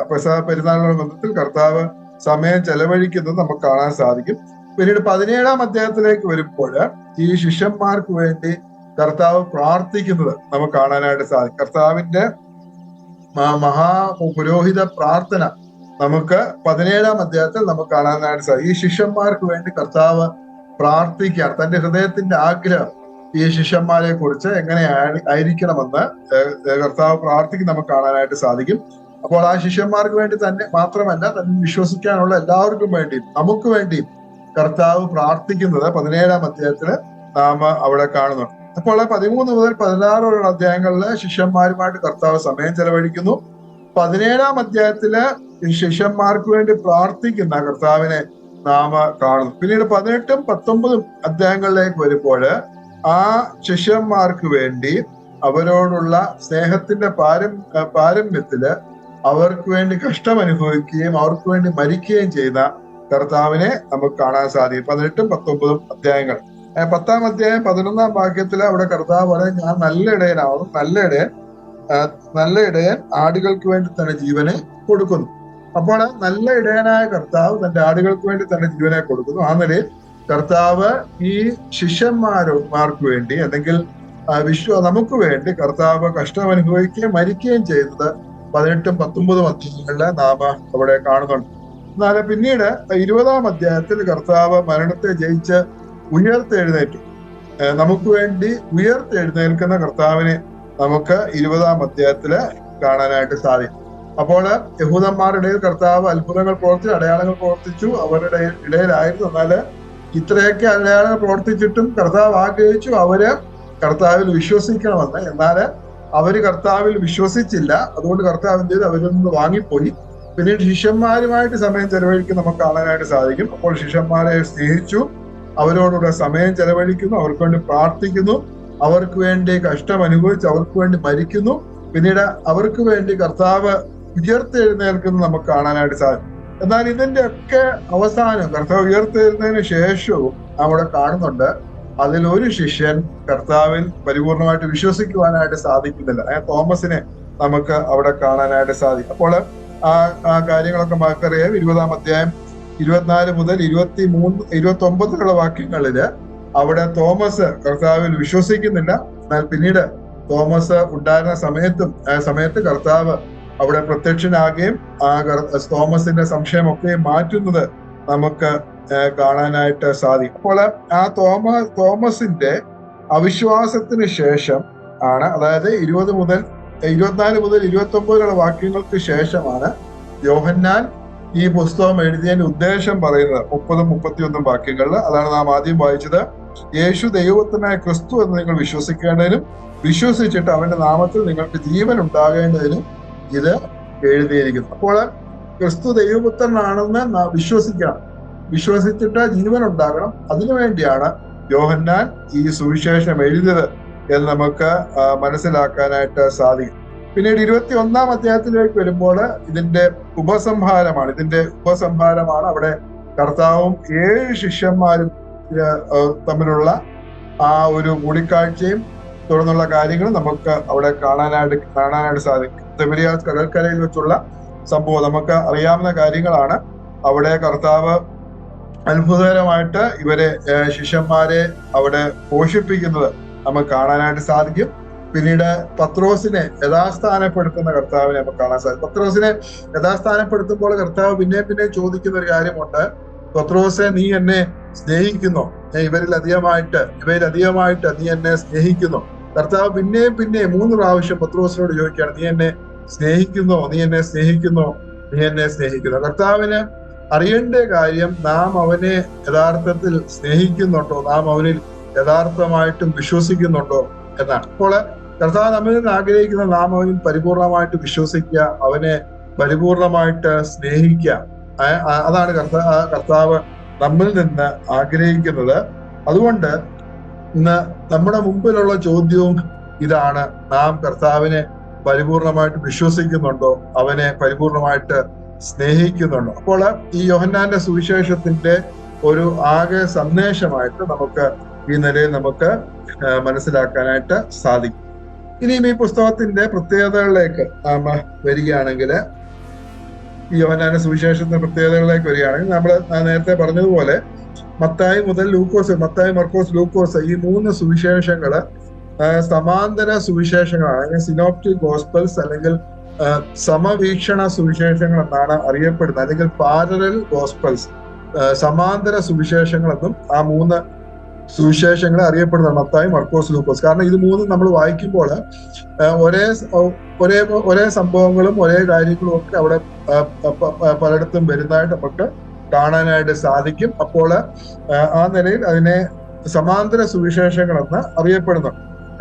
പെരുന്നാളിനുള്ള ബന്ധത്തിൽ കർത്താവ് സമയം ചെലവഴിക്കുന്നത് നമുക്ക് കാണാൻ സാധിക്കും. പിന്നീട് 17-ാം അധ്യായത്തിലേക്ക് വരുമ്പോൾ ഈ ശിഷ്യന്മാർക്ക് വേണ്ടി കർത്താവ് പ്രാർത്ഥിക്കുന്നത് നമുക്ക് കാണാനായിട്ട് സാധിക്കും. കർത്താവിന്റെ മഹാപുരോഹിത പ്രാർത്ഥന നമുക്ക് 17-ാം അധ്യായത്തിൽ നമുക്ക് കാണാനായിട്ട് സാധിക്കും. ഈ ശിഷ്യന്മാർക്ക് വേണ്ടി കർത്താവ് പ്രാർത്ഥിക്കുകയാണ്. തന്റെ ഹൃദയത്തിന്റെ ആഗ്രഹം ഈ ശിഷ്യന്മാരെ കുറിച്ച് എങ്ങനെ ആയിരിക്കണമെന്ന് കർത്താവ് പ്രാർത്ഥിക്കും നമുക്ക് കാണാനായിട്ട് സാധിക്കും. അപ്പോൾ ആ ശിഷ്യന്മാർക്ക് വേണ്ടി തന്നെ മാത്രമല്ല, തന്നെ വിശ്വസിക്കാനുള്ള എല്ലാവർക്കും വേണ്ടിയും നമുക്ക് വേണ്ടിയും കർത്താവ് പ്രാർത്ഥിക്കുന്നത് 17-ാം അധ്യായത്തില് നാം അവിടെ കാണുന്നു. അപ്പോൾ 13 മുതൽ 16 അധ്യായങ്ങളില് ശിഷ്യന്മാരുമായിട്ട് കർത്താവ് സമയം ചെലവഴിക്കുന്നു. 17-ാം അധ്യായത്തില് ശിഷ്യന്മാർക്ക് വേണ്ടി പ്രാർത്ഥിക്കുന്ന കർത്താവിനെ നാം കാണുന്നു. പിന്നീട് 18-ഉം 19-ഉം അധ്യായങ്ങളിലേക്ക് വരുമ്പോൾ ആ ശിഷ്യന്മാർക്ക് വേണ്ടി അവരോടുള്ള സ്നേഹത്തിന്റെ പാരമ്യത്തില് അവർക്ക് വേണ്ടി കഷ്ടം അനുഭവിക്കുകയും അവർക്ക് വേണ്ടി മരിക്കുകയും ചെയ്ത കർത്താവിനെ നമുക്ക് കാണാൻ സാധിക്കും. 18-ഉം 19-ഉം അധ്യായങ്ങൾ. 10-ാം അധ്യായം 11-ാം വാക്യത്തിൽ അവിടെ കർത്താവ് പറയും, ഞാൻ നല്ല ഇടയനാവും, നല്ല ഇടയൻ ആടുകൾക്ക് വേണ്ടി തന്റെ ജീവനെ കൊടുക്കുന്നു. അപ്പോൾ നല്ല ഇടയനായ കർത്താവ് തന്റെ ആടുകൾക്ക് വേണ്ടി തന്റെ ജീവനെ കൊടുക്കുന്നു. ആ നിലയിൽ കർത്താവ് ഈ ശിഷ്യന്മാർക്ക് വേണ്ടി അല്ലെങ്കിൽ നമുക്ക് വേണ്ടി കർത്താവ് കഷ്ടം അനുഭവിക്കുകയും മരിക്കുകയും ചെയ്തത് 18-ഉം 19-ഉം അധ്യായങ്ങളില് നാം അവിടെ കാണുന്നുണ്ട്. എന്നാൽ പിന്നീട് 20-ാം അധ്യായത്തിൽ കർത്താവ് മരണത്തെ ജയിച്ച് ഉയർത്തെഴുന്നേറ്റു. നമുക്ക് വേണ്ടി ഉയർത്തെഴുന്നേൽക്കുന്ന കർത്താവിനെ നമുക്ക് 20-ാം അധ്യായത്തില് കാണാനായിട്ട് സാധിക്കും. അപ്പോൾ യഹൂദന്മാരുടെ ഇടയിൽ കർത്താവ് അത്ഭുതങ്ങൾ പ്രവർത്തിച്ചു, അടയാളങ്ങൾ പ്രവർത്തിച്ചു, അവരുടെ ഇടയിലായിരുന്നു. എന്നാൽ ഇത്രയൊക്കെ അടയാളങ്ങൾ പ്രവർത്തിച്ചിട്ടും കർത്താവ് ആഗ്രഹിച്ചു അവര് കർത്താവിൽ വിശ്വസിക്കണമെന്ന്. എന്നാൽ അവര് കർത്താവിൽ വിശ്വസിച്ചില്ല. അതുകൊണ്ട് കർത്താവ് എന്ത് ചെയ്തു? അവരിൽ നിന്ന് വാങ്ങിപ്പോയി. പിന്നീട് ശിഷ്യന്മാരുമായിട്ട് സമയം ചെലവഴിക്കും നമുക്ക് കാണാനായിട്ട് സാധിക്കും. അപ്പോൾ ശിഷ്യന്മാരെ സ്നേഹിച്ചു, അവരോടുകൂടെ സമയം ചെലവഴിക്കുന്നു, അവർക്ക് വേണ്ടി പ്രാർത്ഥിക്കുന്നു, അവർക്ക് വേണ്ടി കഷ്ടം അനുഭവിച്ച് അവർക്ക് വേണ്ടി മരിക്കുന്നു. പിന്നീട് അവർക്ക് വേണ്ടി കർത്താവ് ഉയർത്തെഴുന്നേൽക്കുന്നു നമുക്ക് കാണാനായിട്ട് സാധിക്കും. എന്നാൽ ഇതിന്റെ ഒക്കെ അവസാനം കർത്താവ് ഉയർത്തെഴുന്നതിന് ശേഷവും അവിടെ കാണുന്നുണ്ട്, അതിലൊരു ശിഷ്യൻ കർത്താവിൽ പരിപൂർണമായിട്ട് വിശ്വസിക്കുവാനായിട്ട് സാധിക്കുന്നില്ല. തോമസിനെ നമുക്ക് അവിടെ കാണാനായിട്ട് സാധിക്കും. അപ്പോൾ ആ കാര്യങ്ങളൊക്കെ നമുക്കറിയാം. 20-ാം അധ്യായം 24 മുതൽ 29 വാക്യങ്ങളില് അവിടെ തോമസ് കർത്താവിൽ വിശ്വസിക്കുന്നില്ല. എന്നാൽ പിന്നീട് തോമസ് ഉണ്ടായിരുന്ന സമയത്ത് കർത്താവ് അവിടെ പ്രത്യക്ഷനാകുകയും ആ തോമസിന്റെ സംശയമൊക്കെ മാറ്റുന്നത് നമുക്ക് കാണാനായിട്ട് സാധിക്കും. അപ്പോൾ ആ തോമസിന്റെ അവിശ്വാസത്തിന് ശേഷം ആണ്, അതായത് 24 മുതൽ 29 വാക്യങ്ങൾക്ക് ശേഷമാണ് യോഹന്നാൻ ഈ പുസ്തകം എഴുതിയതിന്റെ ഉദ്ദേശം പറയുന്നത്. 30-ഉം 31-ഉം വാക്യങ്ങളിൽ അതാണ് നാം ആദ്യം വായിച്ചത്. യേശു ദൈവപുത്രനായ ക്രിസ്തു എന്ന് നിങ്ങൾ വിശ്വസിക്കേണ്ടതിനും വിശ്വസിച്ചിട്ട് അവന്റെ നാമത്തിൽ നിങ്ങൾക്ക് ജീവൻ ഉണ്ടാകേണ്ടതിനും ഇത് എഴുതിയിരിക്കുന്നു. അപ്പോൾ ക്രിസ്തു ദൈവപുത്രനാണെന്ന് നാം വിശ്വസിച്ചിട്ട് ജീവൻ ഉണ്ടാകണം. അതിനുവേണ്ടിയാണ് യോഹന്നാൻ ഈ സുവിശേഷം എഴുതിയത് എന്ന് നമുക്ക് മനസ്സിലാക്കാനായിട്ട് സാധിക്കും. പിന്നീട് 21-ാം അധ്യായത്തിലേക്ക് വരുമ്പോൾ ഇതിന്റെ ഉപസംഹാരമാണ്. അവിടെ കർത്താവും 7 ശിഷ്യന്മാരും തമ്മിലുള്ള ആ ഒരു കൂടിക്കാഴ്ചയും തുടർന്നുള്ള കാര്യങ്ങളും നമുക്ക് അവിടെ കാണാനായിട്ട് സാധിക്കും. തിബരിയാസ് കടൽക്കരയിൽ വെച്ചുള്ള സംഭവം നമുക്ക് അറിയാവുന്ന കാര്യങ്ങളാണ്. അവിടെ കർത്താവ് അത്ഭുതകരമായിട്ട് ഇവരെ ശിഷ്യന്മാരെ അവിടെ പോഷിപ്പിക്കുന്നത് നമുക്ക് കാണാനായിട്ട് സാധിക്കും. പിന്നീട് പത്രോസിനെ യഥാസ്ഥാനപ്പെടുത്തുന്ന കർത്താവിനെ നമുക്ക് കാണാൻ സാധിക്കും. പത്രോസിനെ യഥാസ്ഥാനപ്പെടുത്തുമ്പോൾ കർത്താവ് പിന്നെ ചോദിക്കുന്ന ഒരു കാര്യമുണ്ട്. പത്രോസെ, നീ എന്നെ സ്നേഹിക്കുന്നോ? ഇവരിൽ അധികമായിട്ട് നീ എന്നെ സ്നേഹിക്കുന്നോ? കർത്താവ് പിന്നെയും 3 പ്രാവശ്യം പത്രോസിനോട് ചോദിക്കുകയാണ്, നീ എന്നെ സ്നേഹിക്കുന്നോ? കർത്താവിന് അറിയേണ്ട കാര്യം, നാം അവനെ യഥാർത്ഥത്തിൽ സ്നേഹിക്കുന്നുണ്ടോ, നാം അവനിൽ യഥാർത്ഥമായിട്ടും വിശ്വസിക്കുന്നുണ്ടോ എന്നാണ്. അപ്പോൾ കർത്താവ് നമ്മിൽ നിന്ന് ആഗ്രഹിക്കുന്ന നാം അവനിൽ പരിപൂർണമായിട്ട് വിശ്വസിക്കുക, അവനെ പരിപൂർണമായിട്ട് സ്നേഹിക്കുക. അതാണ് കർത്താവ് നമ്മിൽ നിന്ന് ആഗ്രഹിക്കുന്നത്. അതുകൊണ്ട് ഇന്ന് നമ്മുടെ മുമ്പിലുള്ള ചോദ്യവും ഇതാണ്: നാം കർത്താവിനെ പരിപൂർണമായിട്ട് വിശ്വസിക്കുന്നുണ്ടോ, അവനെ പരിപൂർണമായിട്ട് സ്നേഹിക്കുന്നുണ്ടോ? അപ്പോൾ ഈ യോഹന്നാന്റെ സുവിശേഷത്തിന്റെ ഒരു ആകെ സന്ദേശമായിട്ട് നമുക്ക് ഈ നിലയിൽ നമുക്ക് മനസ്സിലാക്കാനായിട്ട് സാധിക്കും. ഇനിയും ഈ പുസ്തകത്തിന്റെ പ്രത്യേകതകളിലേക്ക് നാം വരികയാണെങ്കിൽ, ഈ യോഹന്നാന്റെ സുവിശേഷത്തിന്റെ പ്രത്യേകതകളിലേക്ക് വരികയാണെങ്കിൽ, നമ്മൾ നേരത്തെ പറഞ്ഞതുപോലെ മത്തായി മുതൽ ലൂക്കോസ്, മത്തായി, മർക്കോസ്, ലൂക്കോസ്, ഈ 3 സുവിശേഷങ്ങള് സമാന്തര സുവിശേഷങ്ങളാണ്. അല്ലെങ്കിൽ സിനോപ്റ്റിക് ഗോസ്പൽസ് അല്ലെങ്കിൽ സമവീക്ഷണ സുവിശേഷങ്ങൾ എന്നാണ് അറിയപ്പെടുന്നത്, അല്ലെങ്കിൽ പാരലൽ ഗോസ്പൽസ്, സമാന്തര സുവിശേഷങ്ങളെന്നും ആ 3 സുവിശേഷങ്ങളെ അറിയപ്പെടുന്നതാണ്, മത്തായി, മർക്കോസ്, ലൂക്കോസ്. കാരണം ഇത് 3 നമ്മൾ വായിക്കുമ്പോൾ ഒരേ സംഭവങ്ങളും ഒരേ കാര്യങ്ങളും ഒക്കെ അവിടെ പലയിടത്തും വരുന്നതായിട്ട് നമുക്ക് കാണാനായിട്ട് സാധിക്കും. അപ്പോൾ ആ നിലയിൽ അതിനെ സമാന്തര സുവിശേഷങ്ങളെന്ന് അറിയപ്പെടുന്നു.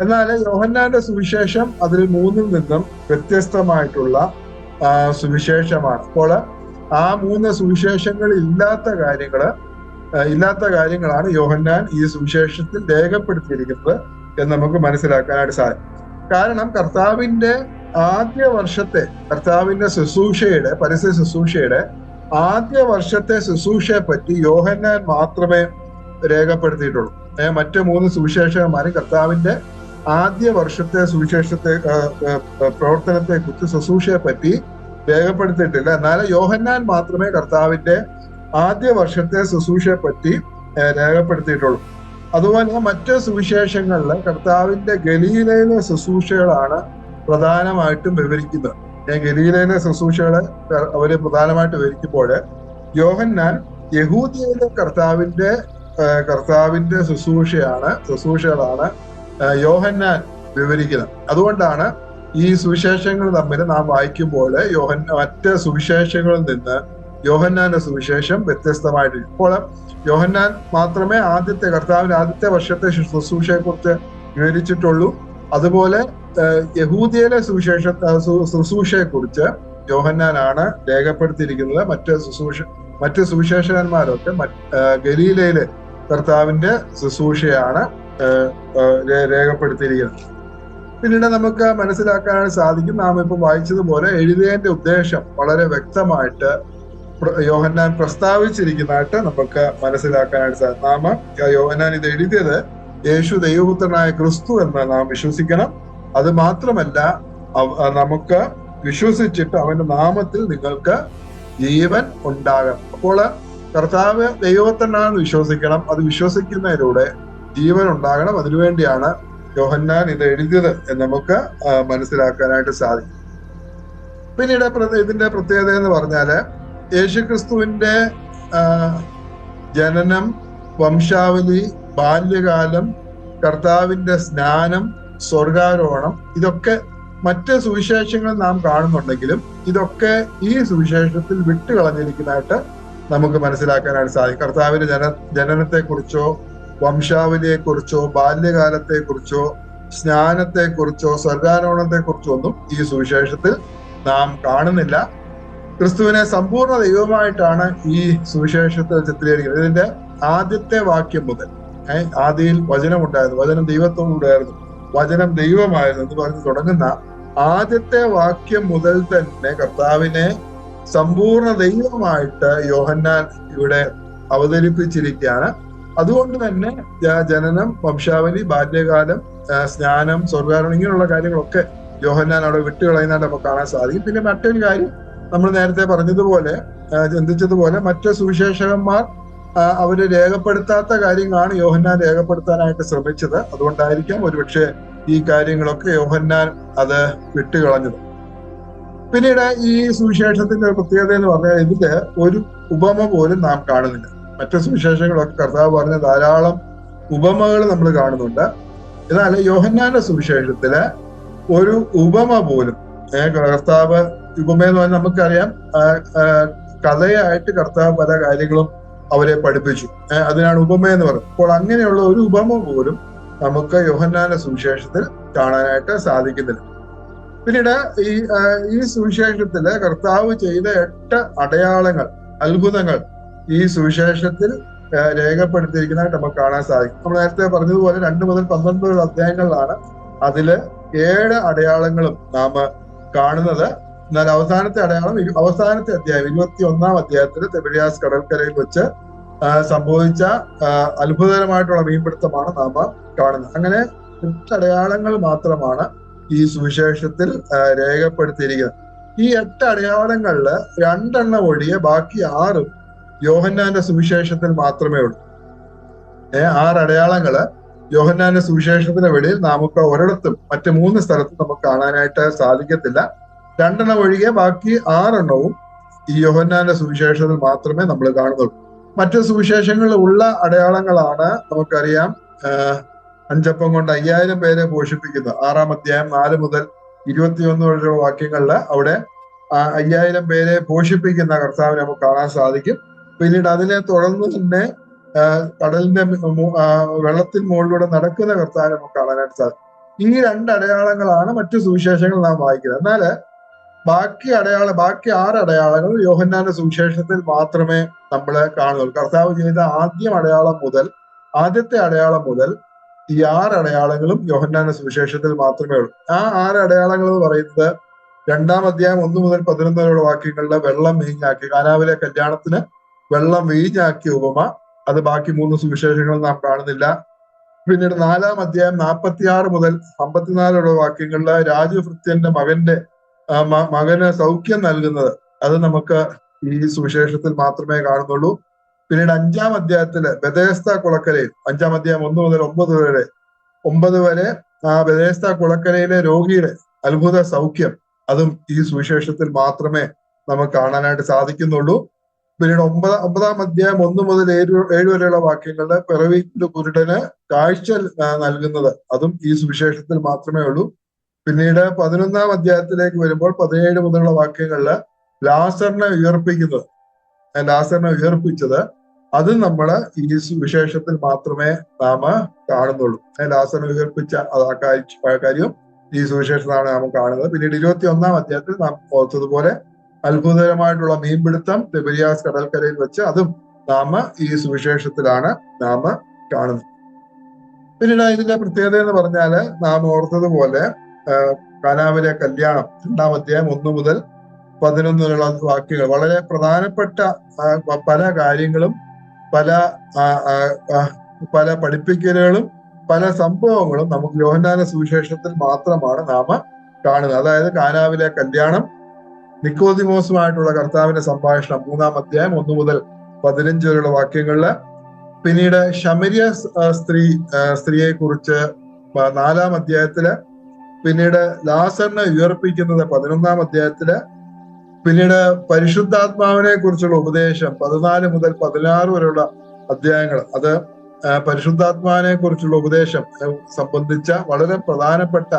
എന്നാൽ യോഹന്നാന്റെ സുവിശേഷം അതിൽ 3-ൽ നിന്നും വ്യത്യസ്തമായിട്ടുള്ള സുവിശേഷമാണ്. അപ്പോൾ ആ 3 സുവിശേഷങ്ങളിൽ ഇല്ലാത്ത കാര്യങ്ങളാണ് യോഹന്നാൻ ഈ സുവിശേഷത്തിൽ രേഖപ്പെടുത്തിയിരിക്കുന്നത് എന്ന് നമുക്ക് മനസ്സിലാക്കാനായിട്ട് സാധിക്കും. കാരണം കർത്താവിന്റെ ആദ്യ വർഷത്തെ, കർത്താവിന്റെ ശുശ്രൂഷയുടെ, പരസ്യ ശുശ്രൂഷയുടെ ആദ്യ വർഷത്തെ ശുശ്രൂഷയെ പറ്റി യോഹന്നാൻ മാത്രമേ രേഖപ്പെടുത്തിയിട്ടുള്ളൂ. മറ്റു 3 സുവിശേഷകന്മാരും കർത്താവിന്റെ ആദ്യ വർഷത്തെ പ്രവർത്തനത്തെ കുറിച്ച്, ശുശ്രൂഷയെ പറ്റി രേഖപ്പെടുത്തിയിട്ടില്ല. എന്നാൽ യോഹന്നാൻ മാത്രമേ കർത്താവിന്റെ ആദ്യ വർഷത്തെ ശുശ്രൂഷയെ പറ്റി രേഖപ്പെടുത്തിയിട്ടുള്ളൂ. അതുപോലെ മറ്റ് സുവിശേഷങ്ങളിൽ കർത്താവിന്റെ ഗലീലയിലെ ശുശ്രൂഷകളാണ് പ്രധാനമായിട്ടും വിവരിക്കുന്നത്. ഗലീലയിലെ ശുശ്രൂഷകളെ അവര് പ്രധാനമായിട്ട് വിവരിക്കുമ്പോൾ യോഹന്നാൻ യഹൂദിയയിലെ കർത്താവിന്റെ ശുശ്രൂഷകളാണ് യോഹന്നാൻ വിവരിക്കുന്നത്. അതുകൊണ്ടാണ് ഈ സുവിശേഷങ്ങൾ തമ്മിൽ നാം വായിക്കുമ്പോൾ മറ്റ് സുവിശേഷങ്ങളിൽ നിന്ന് യോഹന്നാന്റെ സുവിശേഷം വ്യത്യസ്തമായിട്ടിരിക്കും. അപ്പോൾ യോഹന്നാൻ മാത്രമേ കർത്താവിന്റെ ആദ്യത്തെ വർഷത്തെ ശുശ്രൂഷയെ കുറിച്ച് വിവരിച്ചിട്ടുള്ളൂ. അതുപോലെ യഹൂദിയയിലെ ശുശ്രൂഷയെ കുറിച്ച് യോഹന്നാനാണ് രേഖപ്പെടുത്തിയിരിക്കുന്നത്. മറ്റ് സുവിശേഷകന്മാരൊക്കെ ഗലീലയിലെ കർത്താവിന്റെ ശുശ്രൂഷയാണ് രേഖപ്പെടുത്തിയിരിക്കുന്നത്. പിന്നീട് നമുക്ക് മനസ്സിലാക്കാനായിട്ട് സാധിക്കും, നാം ഇപ്പം വായിച്ചതുപോലെ എഴുതിയതിന്റെ ഉദ്ദേശം വളരെ വ്യക്തമായിട്ട് യോഹന്നാൻ പ്രസ്താവിച്ചിരിക്കുന്നതായിട്ട് നമുക്ക് മനസ്സിലാക്കാനായിട്ട് സാധിക്കും. യോഹന്നാൻ ഇത് എഴുതിയത് യേശു ദൈവപുത്രനായ ക്രിസ്തു എന്ന് നാം വിശ്വസിക്കണം. അത് മാത്രമല്ല, നമുക്ക് വിശ്വസിച്ചിട്ട് അവന്റെ നാമത്തിൽ നിങ്ങൾക്ക് ജീവൻ ഉണ്ടാകണം. അപ്പോൾ കർത്താവ് ദൈവപുത്രനാണെന്ന് വിശ്വസിക്കണം. അത് വിശ്വസിക്കുന്നതിലൂടെ ജീവൻ ഉണ്ടാകണം. അതിനുവേണ്ടിയാണ് യോഹന്നാൻ ഇത് എഴുതിയത് എന്ന് നമുക്ക് മനസ്സിലാക്കാനായിട്ട് സാധിക്കും. പിന്നീട് ഇതിന്റെ പ്രത്യേകത എന്ന് പറഞ്ഞാല് യേശുക്രിസ്തുവിന്റെ ജനനം, വംശാവലി, ബാല്യകാലം, കർത്താവിന്റെ സ്നാനം, സ്വർഗാരോഹണം, ഇതൊക്കെ മറ്റ് സുവിശേഷങ്ങൾ നാം കാണുന്നുണ്ടെങ്കിലും ഇതൊക്കെ ഈ സുവിശേഷത്തിൽ വിട്ടുകളഞ്ഞിരിക്കുന്നതായിട്ട് നമുക്ക് മനസ്സിലാക്കാനായിട്ട് സാധിക്കും. കർത്താവിന്റെ ജനനത്തെക്കുറിച്ചോ വംശാവലിയെക്കുറിച്ചോ ബാല്യകാലത്തെക്കുറിച്ചോ സ്നാനത്തെക്കുറിച്ചോ സ്വർഗാരോഹണത്തെക്കുറിച്ചോ ഒന്നും ഈ സുവിശേഷത്തിൽ നാം കാണുന്നില്ല. ക്രിസ്തുവിനെ സമ്പൂർണ്ണ ദൈവമായിട്ടാണ് ഈ സുവിശേഷത്തിൽ ചിത്രീകരിക്കുന്നത്. ഇതിന്റെ ആദ്യത്തെ വാക്യം മുതൽ ആദിയിൽ വചനമുണ്ടായിരുന്നു, വചനം ദൈവത്തോടുകൂടെയായിരുന്നു, വചനം ദൈവമായിരുന്നു എന്ന് പറഞ്ഞ് തുടങ്ങുന്ന ആദ്യത്തെ വാക്യം മുതൽ തന്നെ കർത്താവിനെ സമ്പൂർണ്ണ ദൈവമായിട്ട് യോഹന്നാൻ ഇവിടെ അവതരിപ്പിച്ചിരിക്കുകയാണ്. അതുകൊണ്ട് തന്നെ ജനനം, വംശാവലി, ബാല്യകാലം, സ്നാനം, സ്വർഗാരോഹണം ഇങ്ങനെയുള്ള കാര്യങ്ങളൊക്കെ യോഹന്നാൻ അവിടെ വിട്ടുകളയുന്നതായിട്ട് നമുക്ക് കാണാൻ സാധിക്കും. പിന്നെ മറ്റൊരു കാര്യം, നമ്മൾ നേരത്തെ പറഞ്ഞതുപോലെ, ചിന്തിച്ചതുപോലെ മറ്റ് സുവിശേഷകന്മാർ അവര് രേഖപ്പെടുത്താത്ത കാര്യങ്ങളാണ് യോഹന്നാൻ രേഖപ്പെടുത്താനായിട്ട് ശ്രമിച്ചത്. അതുകൊണ്ടായിരിക്കാം ഒരുപക്ഷെ ഈ കാര്യങ്ങളൊക്കെ യോഹന്നാൻ അത് വിട്ടുകളഞ്ഞത്. പിന്നീട് ഈ സുവിശേഷത്തിന്റെ പ്രത്യേകത എന്ന് പറഞ്ഞാൽ ഇതില് ഒരു ഉപമ പോലും നാം കാണുന്നില്ല. മറ്റു സുവിശേഷങ്ങളൊക്കെ കർത്താവ് പറഞ്ഞ ധാരാളം ഉപമകൾ നമ്മൾ കാണുന്നുണ്ട്. എന്നാൽ യോഹന്നാന്റെ സുവിശേഷത്തില് ഒരു ഉപമ പോലും കർത്താവ്, ഉപമയെന്ന് പറഞ്ഞാൽ നമുക്കറിയാം കഥയായിട്ട് കർത്താവ് പല കാര്യങ്ങളും അവരെ പഠിപ്പിച്ചു, അതിനാണ് ഉപമയെന്ന് പറയുന്നത്. അപ്പോൾ അങ്ങനെയുള്ള ഒരു ഉപമ പോലും നമുക്ക് യോഹന്നാന്റെ സുവിശേഷത്തിൽ കാണാനായിട്ട് സാധിക്കുന്നില്ല. പിന്നീട് ഈ സുവിശേഷത്തില് കർത്താവ് ചെയ്ത 8 അടയാളങ്ങൾ, അത്ഭുതങ്ങൾ ഈ സുവിശേഷത്തിൽ രേഖപ്പെടുത്തിയിരിക്കുന്നതായിട്ട് നമുക്ക് കാണാൻ സാധിക്കും. നമ്മൾ നേരത്തെ പറഞ്ഞതുപോലെ 2 മുതൽ 12 അധ്യായങ്ങളിലാണ് അതില് 7 അടയാളങ്ങളും നാം കാണുന്നത്. എന്നാൽ അവസാനത്തെ അധ്യായം 21-ാം അധ്യായത്തിൽ തിബരിയാസ് കടൽക്കരയിൽ വെച്ച് സംഭവിച്ച അത്ഭുതകരമായിട്ടുള്ള മീൻപിടുത്തമാണ് നാം കാണുന്നത്. അങ്ങനെ 8 അടയാളങ്ങൾ മാത്രമാണ് ഈ സുവിശേഷത്തിൽ രേഖപ്പെടുത്തിയിരിക്കുന്നത്. ഈ 8 അടയാളങ്ങളില് 2 ഒഴികെ ബാക്കി 6 യോഹന്നാന്റെ സുവിശേഷത്തിൽ മാത്രമേ ഉള്ളൂ. 6 അടയാളങ്ങള് യോഹന്നാന്റെ സുവിശേഷത്തിന്റെ വെളിയിൽ നമുക്ക് ഒരിടത്തും മറ്റ് 3 സ്ഥലത്തും നമുക്ക് കാണാനായിട്ട് സാധിക്കത്തില്ല. 2 ഒഴികെ ബാക്കി 6 ഈ യോഹന്നാന്റെ സുവിശേഷത്തിൽ മാത്രമേ നമ്മൾ കാണുന്നുള്ളൂ. മറ്റു സുവിശേഷങ്ങളിൽ ഉള്ള അടയാളങ്ങളാണ് നമുക്കറിയാം. 5 അപ്പം കൊണ്ട് 5000 പേരെ പോഷിപ്പിക്കുന്നത് 6-ാം അധ്യായം 4 മുതൽ 21 വരെയുള്ള വാക്യങ്ങളിൽ അവിടെ 5000 പേരെ പോഷിപ്പിക്കുന്ന കർത്താവിനെ നമുക്ക് കാണാൻ സാധിക്കും. പിന്നീട് അതിനെ തുടർന്ന് തന്നെ കടലിന്റെ വെള്ളത്തിന് മുകളിലൂടെ നടക്കുന്ന കർത്താവിനെ നമുക്ക് കാണാനായിട്ട് സാധിക്കും. ഈ 2 അടയാളങ്ങളാണ് മറ്റു സുവിശേഷങ്ങൾ നാം വായിക്കുന്നത്. എന്നാല് ബാക്കി 6 അടയാളങ്ങൾ യോഹന്നാന്റെ സുവിശേഷത്തിൽ മാത്രമേ നമ്മൾ കാണുന്നുള്ളൂ. കർത്താവ് ചെയ്ത ആദ്യത്തെ അടയാളം മുതൽ ഈ 6 അടയാളങ്ങളും യോഹന്നാന്റെ സുവിശേഷത്തിൽ മാത്രമേ ഉള്ളൂ. ആ 6 അടയാളങ്ങൾ എന്ന് പറയുന്നത് 2-ാം അധ്യായം 1 മുതൽ 11 വരെയുള്ള വാക്യങ്ങളിലെ വെള്ളം വീഞ്ഞാക്കി, കാനാവിലെ കല്യാണത്തിന് വെള്ളം വീഞ്ഞാക്കിയ ഉപമ, അത് ബാക്കി 3 സുവിശേഷങ്ങളും നാം കാണുന്നില്ല. പിന്നീട് 4-ാം അധ്യായം 46 മുതൽ 54 വരെയുള്ള വാക്യങ്ങളില് രാജഭൃത്യന്റെ മകന് സൗഖ്യം നൽകുന്നത്, അത് നമുക്ക് ഈ സുവിശേഷത്തിൽ മാത്രമേ കാണുന്നുള്ളൂ. പിന്നീട് 5-ാം അധ്യായത്തില് ബെഥേസ്ത കുളക്കരയിൽ 5-ാം അധ്യായം 1 മുതൽ 9 വരെ ആ ബെഥേസ്ത കുളക്കരയിലെ രോഗിയുടെ അത്ഭുത സൗഖ്യം, അതും ഈ സുവിശേഷത്തിൽ മാത്രമേ നമുക്ക് കാണാനായിട്ട് സാധിക്കുന്നുള്ളൂ. പിന്നീട് 9-ാം അധ്യായം 1 മുതൽ 7 വരെയുള്ള വാക്യങ്ങളില് പിറവിന്റെ കുരുടന് കാഴ്ച നൽകുന്നത്, അതും ഈ സുവിശേഷത്തിൽ മാത്രമേ ഉള്ളൂ. പിന്നീട് 11-ാം അധ്യായത്തിലേക്ക് വരുമ്പോൾ 17 മുതലുള്ള വാക്യങ്ങളില് ലാസറിനെ ഉയർപ്പിച്ചത്, അത് നമ്മള് ഈ സുവിശേഷത്തിൽ മാത്രമേ നാം കാണുന്നുള്ളൂ. ലാസറിനെ ഉയർപ്പിച്ച കാര്യം ഈ സുവിശേഷത്തിലാണ് നാം കാണുന്നത്. പിന്നീട് 21-ാം അധ്യായത്തിൽ നാം ഓർത്തതുപോലെ അത്ഭുതകരമായിട്ടുള്ള മീൻപിടുത്തം തിബരിയാസ് കടൽക്കരയിൽ വെച്ച്, അതും നാം ഈ സുവിശേഷത്തിലാണ് നാം കാണുന്നത്. പിന്നീട് ഇതിന്റെ പ്രത്യേകത എന്ന് പറഞ്ഞാല് നാം ഓർത്തതുപോലെ കാനാവിലെ കല്യാണം 2-ാം അധ്യായം 1 മുതൽ 11 വരെയുള്ള വാക്യങ്ങൾ, വളരെ പ്രധാനപ്പെട്ട പല കാര്യങ്ങളും പല പഠിപ്പിക്കലുകളും പല സംഭവങ്ങളും നമുക്ക് യോഹന്നാന്റെ സുവിശേഷത്തിൽ മാത്രമാണ് നാം കാണുന്നത്. അതായത് കാനാവിലെ കല്യാണം, നിക്കോദിമോസുമായിട്ടുള്ള കർത്താവിന്റെ സംഭാഷണം 3-ാം അധ്യായം 1 മുതൽ 15 വരെയുള്ള വാക്യങ്ങളില്, പിന്നീട് ശമരിയ സ്ത്രീയെ കുറിച്ച് 4-ാം അധ്യായത്തില്, പിന്നീട് ലാസറിനെ ഉയർപ്പിക്കുന്നത് 11-ാം അധ്യായത്തില്, പിന്നീട് പരിശുദ്ധാത്മാവിനെ കുറിച്ചുള്ള ഉപദേശം 14 മുതൽ 16 വരെയുള്ള അധ്യായങ്ങൾ, അത് പരിശുദ്ധാത്മാവിനെ കുറിച്ചുള്ള ഉപദേശം സംബന്ധിച്ച വളരെ പ്രധാനപ്പെട്ട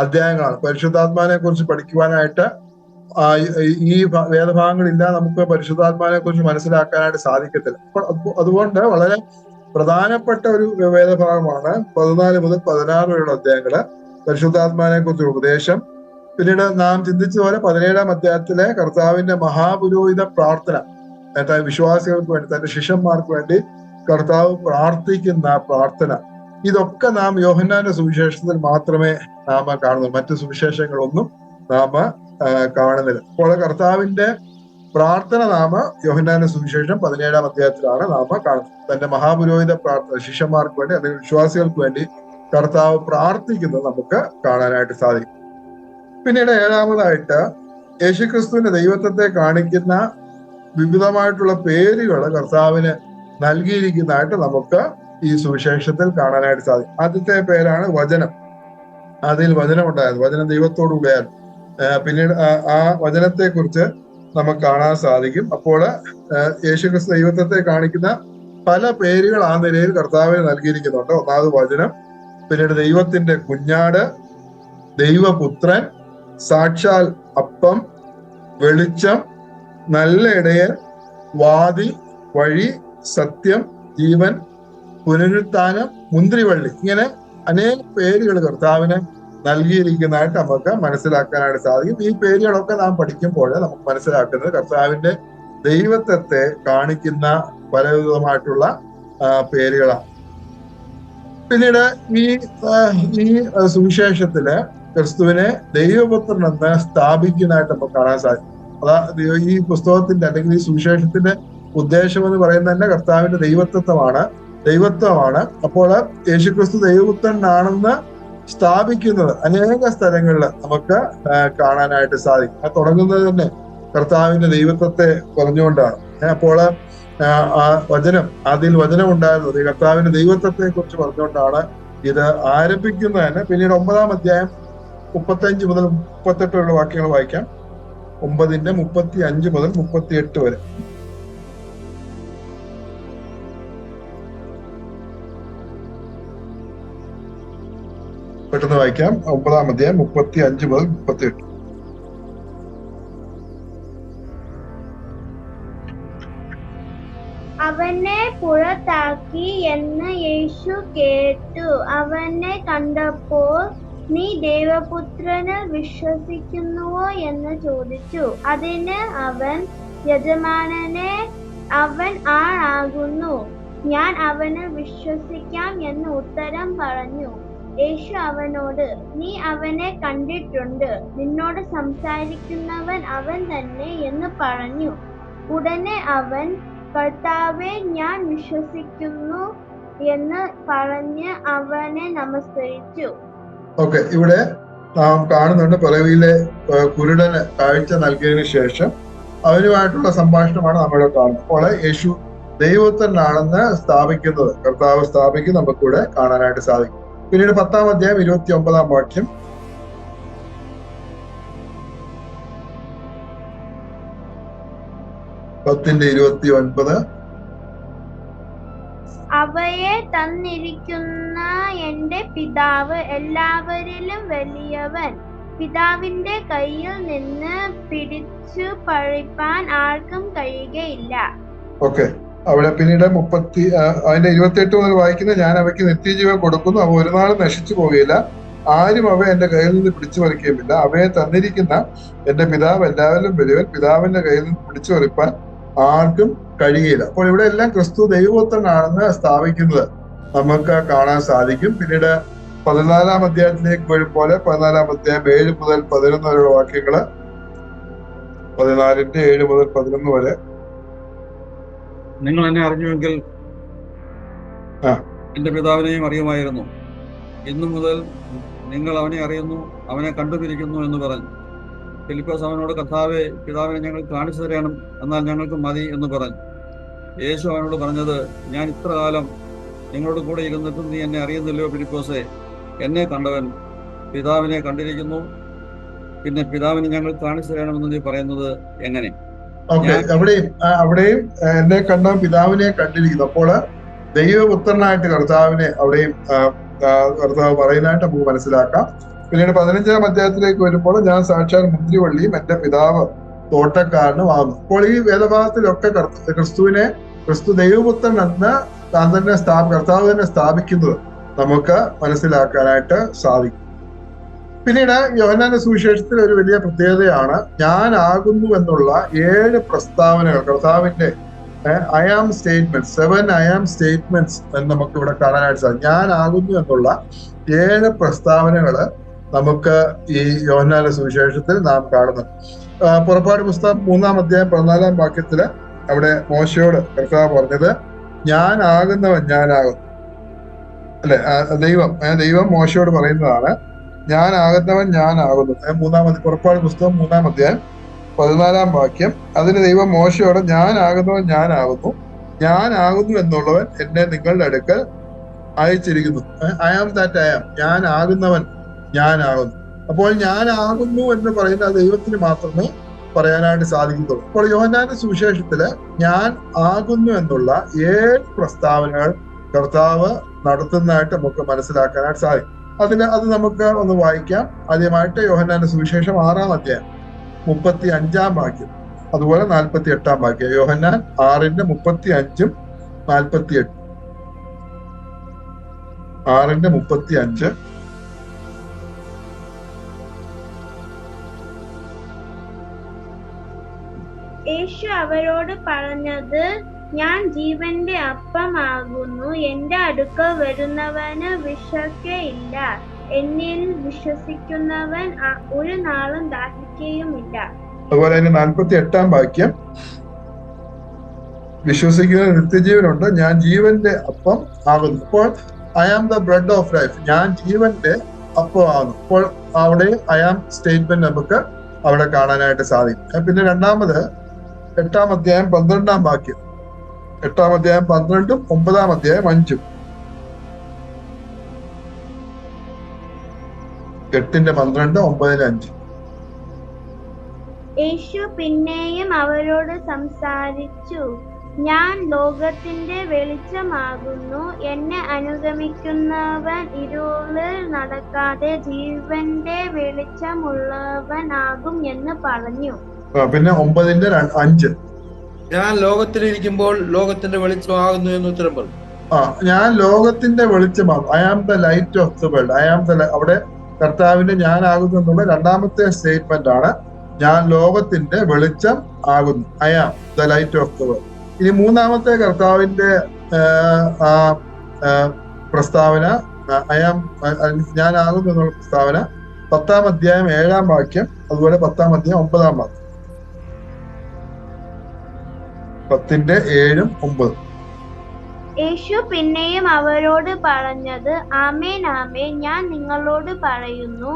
അധ്യായങ്ങളാണ്. പരിശുദ്ധാത്മാവിനെ കുറിച്ച് പഠിക്കുവാനായിട്ട് ഈ വേദഭാഗങ്ങളില്ല, നമുക്ക് പരിശുദ്ധാത്മാവിനെ കുറിച്ച് മനസ്സിലാക്കാനായിട്ട് സാധിക്കത്തില്ല. അതുകൊണ്ട് വളരെ പ്രധാനപ്പെട്ട ഒരു വേദഭാഗമാണ് 14 മുതൽ 16 വരെയുള്ള അധ്യായങ്ങള്, പരിശുദ്ധാത്മാവിനെ കുറിച്ചുള്ള ഉപദേശം. പിന്നീട് നാം ചിന്തിച്ചതുപോലെ 17-ാം അധ്യായത്തിലെ കർത്താവിന്റെ മഹാപുരോഹിത പ്രാർത്ഥന, വിശ്വാസികൾക്ക് വേണ്ടി, തന്റെ ശിഷ്യന്മാർക്ക് വേണ്ടി കർത്താവ് പ്രാർത്ഥിക്കുന്ന പ്രാർത്ഥന, ഇതൊക്കെ നാം യോഹന്നാന്റെ സുവിശേഷത്തിൽ മാത്രമേ നാം കാണുന്നുള്ളൂ. മറ്റു സുവിശേഷങ്ങളൊന്നും നാം കാണുന്നില്ല. അപ്പോൾ കർത്താവിന്റെ പ്രാർത്ഥന നാം യോഹന്നാന്റെ സുവിശേഷം 17-ാം അധ്യായത്തിലാണ് നാം കാണുന്നത്. തന്റെ മഹാപുരോഹിത പ്രാർത്ഥന, ശിഷ്യന്മാർക്ക് വേണ്ടി അല്ലെങ്കിൽ വിശ്വാസികൾക്ക് വേണ്ടി കർത്താവ് പ്രാർത്ഥിക്കുന്നത് നമുക്ക് കാണാനായിട്ട് സാധിക്കും. പിന്നീട് 7-ാമതായിട്ട് യേശുക്രിസ്തുവിന്റെ ദൈവത്വത്തെ കാണിക്കുന്ന വിവിധമായിട്ടുള്ള പേരുകൾ കർത്താവിന് നൽകിയിരിക്കുന്നതായിട്ട് നമുക്ക് ഈ സുവിശേഷത്തിൽ കാണാനായിട്ട് സാധിക്കും. ആദ്യത്തെ പേരാണ് വചനം. അതിൽ വചനം ഉണ്ടായിരുന്നു, വചനം ദൈവത്തോടു കൂടെയായിരുന്നു. പിന്നീട് ആ വചനത്തെ കുറിച്ച് നമുക്ക് കാണാൻ സാധിക്കും. അപ്പോൾ യേശുക്രിസ്തു ദൈവത്വത്തെ കാണിക്കുന്ന പല പേരുകൾ ആ നിലയിൽ കർത്താവിന് നൽകിയിരിക്കുന്നുണ്ട്. ഒന്നാമത് വചനം, പിന്നീട് ദൈവത്തിന്റെ കുഞ്ഞാട്, ദൈവപുത്രൻ, സാക്ഷാൽ അപ്പം, വെളിച്ചം, നല്ല ഇടയൻ, വാതി, വഴി, സത്യം, ജീവൻ, പുനരുത്ഥാനം, മുന്തിരിവള്ളി, ഇങ്ങനെ അനേക പേരുകൾ കർത്താവിന് നൽകിയിരിക്കുന്നതായിട്ട് നമുക്ക് മനസ്സിലാക്കാനായിട്ട് സാധിക്കും. ഈ പേരുകളൊക്കെ നാം പഠിക്കുമ്പോൾ നമുക്ക് മനസ്സിലാക്കുന്നത് കർത്താവിന്റെ ദൈവത്വത്തെ കാണിക്കുന്ന പലവിധമായിട്ടുള്ള പേരുകളാണ്. പിന്നീട് ഈ സുവിശേഷത്തില് ക്രിസ്തുവിനെ ദൈവപുത്രൻ എന്ന് സ്ഥാപിക്കുന്നതായിട്ട് നമുക്ക് കാണാൻ സാധിക്കും. അതാ ഈ പുസ്തകത്തിന്റെ അല്ലെങ്കിൽ ഈ സുവിശേഷത്തിന്റെ ഉദ്ദേശം എന്ന് പറയുന്നത് തന്നെ കർത്താവിന്റെ ദൈവത്വമാണ്. അപ്പോൾ യേശുക്രിസ്തു ദൈവപുത്രനാണെന്ന് സ്ഥാപിക്കുന്നത് അനേക സ്ഥലങ്ങളിൽ നമുക്ക് കാണാനായിട്ട് സാധിക്കും. തുടങ്ങുന്നത് തന്നെ കർത്താവിന്റെ ദൈവത്വത്തെ പറഞ്ഞുകൊണ്ടാണ്. അപ്പോൾ ആ വചനം, അതിൽ വചനം ഉണ്ടായിരുന്നത് കർത്താവിന്റെ ദൈവത്വത്തെ കുറിച്ച് പറഞ്ഞുകൊണ്ടാണ് ഇത് ആരംഭിക്കുന്നത് തന്നെ. പിന്നീട് 9-ാം അധ്യായം 35 മുതൽ 38 വരെയുള്ള വാക്യങ്ങൾ വായിക്കാം. 9-ന്റെ 35 മുതൽ 38 വരെ. പെട്ടെന്ന് വായിക്കാം. 9-ാം അധ്യായം 35 മുതൽ 38. അവനെ പുറത്താക്കി എന്ന് യേശു കേട്ടു. അവനെ കണ്ടപ്പോൾ, നീ ദൈവപുത്രനിൽ വിശ്വസിക്കുന്നുവോ എന്ന് ചോദിച്ചു. അതിന് അവൻ, യജമാനനെ, അവൻ ആരാകുന്നു, ഞാൻ അവനിൽ വിശ്വസിക്കാം എന്ന് ഉത്തരം പറഞ്ഞു. യേശു അവനോട്, നീ അവനെ കണ്ടിട്ടുണ്ട്, നിന്നോട് സംസാരിക്കുന്നവൻ അവൻ തന്നെ എന്ന് പറഞ്ഞു. ഉടനെ അവൻ, കർത്താവേ, ഞാൻ വിശ്വസിക്കുന്നു എന്ന് പറഞ്ഞ് അവനെ നമസ്കരിച്ചു. ഓക്കെ, ഇവിടെ നാം കാണുന്നുണ്ട് പിറവിയിലെ കുരുടന് കാഴ്ച നൽകിയതിനു ശേഷം അവരുമായിട്ടുള്ള സംഭാഷണമാണ് നമ്മളിവിടെ കാണുന്നത്. അപ്പോൾ യേശു ദൈവത്തിനാണെന്ന് സ്ഥാപിക്കുന്നത്, കർത്താവ് സ്ഥാപിക്കും, നമുക്കിവിടെ കാണാനായിട്ട് സാധിക്കും. പിന്നീട് 10-ാം അധ്യായം 29-ാം വാക്യം. പത്തിന്റെ 29. അവയെ തന്നിരിക്കുന്ന എന്റെ പിതാവ് എല്ലാവരിലും വലിയവൻ. പിതാവിന്റെ കയ്യിൽ നിന്ന് പിടിച്ചു പഴിപ്പാൻ ആർക്കും കഴിയുകയില്ല. ഓക്കെ, അവിടെ പിന്നീട് 28 മുതൽ വായിക്കുന്നത്, ഞാൻ അവയ്ക്ക് നിത്യജീവൻ കൊടുക്കുന്നു, അവ ഒരു നാളും നശിച്ചു പോവുകയില്ല, ആരും അവ എന്റെ കയ്യിൽ നിന്ന് പിടിച്ചു പറിക്കുകയുമില്ല. അവയെ തന്നിരിക്കുന്ന എന്റെ പിതാവ് എല്ലാവരിലും വലിയവൻ, പിതാവിന്റെ കയ്യിൽ നിന്ന് പിടിച്ചു പറിപ്പാൻ ആർക്കും കഴിയില്ല. അപ്പോൾ ഇവിടെ എല്ലാം ക്രിസ്തു ദൈവപുത്രനാണെന്ന് സ്ഥാപിക്കുന്നത് നമുക്ക് കാണാൻ സാധിക്കും. പിന്നീട് 14-ാം അധ്യായത്തിലേക്ക് വരുമ്പോൾ 14-ാം അധ്യായം 7 മുതൽ 11 വരെയുള്ള വാക്യങ്ങള്, 14-ന്റെ 7 മുതൽ 11 വരെ. നിങ്ങൾ എന്നെ അറിഞ്ഞുവെങ്കിൽ എന്റെ പിതാവിനെയും അറിയുമായിരുന്നു. ഇന്നു മുതൽ നിങ്ങൾ അവനെ അറിയുന്നു, അവനെ കണ്ടുപിടിക്കുന്നു എന്ന് പറഞ്ഞു. ഫിലിപ്പോസ് അവനോട്, കർത്താവേ, പിതാവിനെ ഞങ്ങൾ കാണിച്ചു തരണം, എന്നാൽ ഞങ്ങൾക്ക് മതി എന്ന് പറഞ്ഞു. യേശു അവനോട് പറഞ്ഞത്, ഞാൻ ഇത്ര കാലം നിങ്ങളോട് കൂടെ ഇരുന്നിട്ടും നീ എന്നെ അറിയുന്നില്ലയോ ഫിലിപ്പോസേ? എന്നെ കണ്ടവൻ പിതാവിനെ കണ്ടിരിക്കുന്നു, പിന്നെ പിതാവിനെ ഞങ്ങൾ കാണിച്ചു തരണമെന്ന് നീ പറയുന്നത് എങ്ങനെ? ഓക്കെ, അവിടെയും എന്നെ കണ്ടവൻ പിതാവിനെ കണ്ടിരിക്കുന്നു. അപ്പോൾ ദൈവപുത്രനായിട്ട് കർത്താവിനെ അവിടെയും കർത്താവ് പറയുന്നതായിട്ട് നമുക്ക് മനസ്സിലാക്കാം. പിന്നീട് 15-ാം അധ്യായത്തിലേക്ക് വരുമ്പോൾ, ഞാൻ സാക്ഷാൽ മുന്തിരിവള്ളിയും എന്റെ പിതാവ് തോട്ടക്കാരനും ആകുന്നു. അപ്പോൾ ഈ വേദഭാഗത്തിലൊക്കെ ക്രിസ്തു ദൈവപുത്രൻ എന്ന് കർത്താവ് തന്നെ സ്ഥാപിക്കുന്നത് നമുക്ക് മനസ്സിലാക്കാനായിട്ട് സാധിക്കും. പിന്നീട് യോഹന്നാന്റെ സുവിശേഷത്തിൽ ഒരു വലിയ പ്രത്യേകതയാണ് ഞാൻ ആകുന്നു എന്നുള്ള 7 പ്രസ്താവനകൾ. കർത്താവിന്റെ I am statement, 7 I am statements എന്ന് നമുക്ക് ഇവിടെ കാണാനായിട്ട് സാധിക്കും. ഞാൻ ആകുന്നു എന്നുള്ള 7 പ്രസ്താവനകള് നമുക്ക് ഈ യോഹന്നാന്റെ സുവിശേഷത്തിൽ നാം കാണുന്നുണ്ട്. പുറപ്പാട് പുസ്തകം 3-ാം അധ്യായം 14-ാം വാക്യത്തില് അവിടെ മോശയോട് കർത്താവ് പറഞ്ഞത്, ഞാൻ ആകുന്നവൻ ഞാനാകുന്നു, അല്ലെ? ദൈവം മോശയോട് പറയുന്നതാണ്, ഞാൻ ആകുന്നവൻ ഞാനാകുന്നു. പുറപ്പാട് പുസ്തകം 3-ാം അധ്യായം 14-ാം വാക്യം. അതിന് ദൈവം മോശയോട്, ഞാൻ ആകുന്നവൻ ഞാനാകുന്നു, ഞാൻ ആകുന്നു എന്നുള്ളവൻ എന്നെ നിങ്ങളുടെ അടുക്കൽ അയച്ചിരിക്കുന്നു. I am that I am, ഞാൻ ആകുന്നവൻ ഞാനാകുന്നു. അപ്പോൾ ഞാൻ ആകുന്നു എന്ന് പറയുന്ന ദൈവത്തിന് മാത്രമേ പറയാനായിട്ട് സാധിക്കത്തുള്ളൂ. അപ്പോൾ യോഹന്നാന്റെ സുവിശേഷത്തില് ഞാൻ ആകുന്നു എന്നുള്ള 7 പ്രസ്താവനകൾ കർത്താവ് നടത്തുന്നതായിട്ട് നമുക്ക് മനസ്സിലാക്കാനായിട്ട് സാധിക്കും. അത് നമുക്ക് ഒന്ന് വായിക്കാം. ആദ്യമായിട്ട് യോഹന്നാന്റെ സുവിശേഷം 6-ാം അധ്യായം 35-ാം വാക്യം, അതുപോലെ 48-ാം വാക്യം. യോഹന്നാൻ 6-ന്റെ 35-ഉം 48. 6-ന്റെ 35. യേശു അവരോട് പറഞ്ഞത്, ഞാൻ ജീവന്റെ അപ്പമാകുന്നു. എന്റെ അടുക്കൽ വരുന്നവന് വിശക്കയില്ല, എന്നിൽ വിശ്വസിക്കുന്നവൻ ഒരു നാളും ദാഹിക്കുകയുമില്ല. അതുപോലെ തന്നെ 48-ാം വാക്യം, വിശ്വസിക്കുന്ന നിത്യജീവനുണ്ട്, ഞാൻ ജീവന്റെ അപ്പം ആകുന്നു. അപ്പോൾ I am the bread of life, ഞാൻ ജീവന്റെ അപ്പം ആകുന്നു. അപ്പോൾ അവിടെ ഐ ആം സ്റ്റേറ്റ്മെന്റ് നമുക്ക് അവിടെ കാണാനായിട്ട് സാധിക്കും. പിന്നെ രണ്ടാമത് 8-ാം അധ്യായം 12-ാം വാക്യം, 8-ാം അധ്യായം 12, 9-ാം അധ്യായം 5. 8:12, 9:5. യേശു പിന്നെയും അവരോട് സംസാരിച്ചു, ഞാൻ ലോകത്തിന്റെ വെളിച്ചമാകുന്നു. എന്നെ അനുഗമിക്കുന്നവൻ ഇരുളിൽ നടക്കാതെ ജീവന്റെ വെളിച്ചമുള്ളവനാകും എന്ന് പറഞ്ഞു. പിന്നെ 9:5. ഞാൻ ലോകത്തിലിരിക്കുമ്പോൾ ലോകത്തിന്റെ വെളിച്ചമാകുന്നു എന്ന് ഉത്തരം പറഞ്ഞു. ഞാൻ ലോകത്തിന്റെ വെളിച്ചമാകും. I am the light of the world. I am the അവിടെ കർത്താവിന്റെ ഞാനാകുന്നു എന്നുള്ള രണ്ടാമത്തെ സ്റ്റേറ്റ്മെന്റ് ആണ്. ഞാൻ ലോകത്തിന്റെ വെളിച്ചം ആകുന്നു. I am the light of the world. ഇനി മൂന്നാമത്തെ കർത്താവിന്റെ പ്രസ്താവന, ഐ ആം ഞാനാകുന്നു എന്നുള്ള പ്രസ്താവന 10-ാം അധ്യായം 7-ാം വാക്യം, അതുപോലെ 10-ാം അധ്യായം 9-ാം വാക്യം. 10:7, 9. യേശു പിന്നെയും അവരോട് പറഞ്ഞത്, ആമേൻ ആമേൻ ഞാൻ നിങ്ങളോട് പറയുന്നു,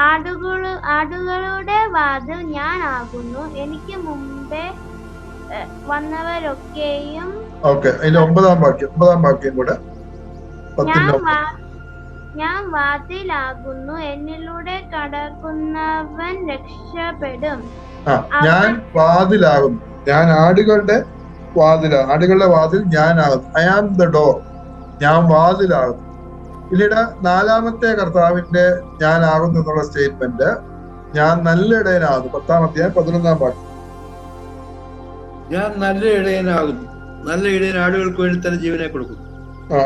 ആടുകളുടെ വാതിൽ ഞാൻ ആകുന്നു. എനിക്ക് മുമ്പേ വന്നവരൊക്കെയും അതിന്റെ 9-ാം വാക്യം കൂടെ. ഞാൻ വാതിലാകുന്നു, എന്നിലൂടെ കടക്കുന്നവൻ രക്ഷപ്പെടും. ഞാൻ വാതിലാകുന്നു. ഞാൻ ആടുകളുടെ വാതിൽ ഞാനാകുന്നു. I am the door. ഞാൻ വാതിലാകുന്നു. പിന്നീട് 4-ാമത്തെ കർത്താവിന്റെ ഞാനാകുന്നു എന്നുള്ള സ്റ്റേറ്റ്മെന്റ്, ഞാൻ നല്ല ഇടയനാകുന്നു. 10-ാം അധ്യായം 11-ാം വാക്യം. ഞാൻ നല്ല ഇടയനാകുന്നു. നല്ല ഇടയൻ ആടുകൾക്ക് വേണ്ടി തന്നെ ജീവനെ കൊടുക്കുന്നു.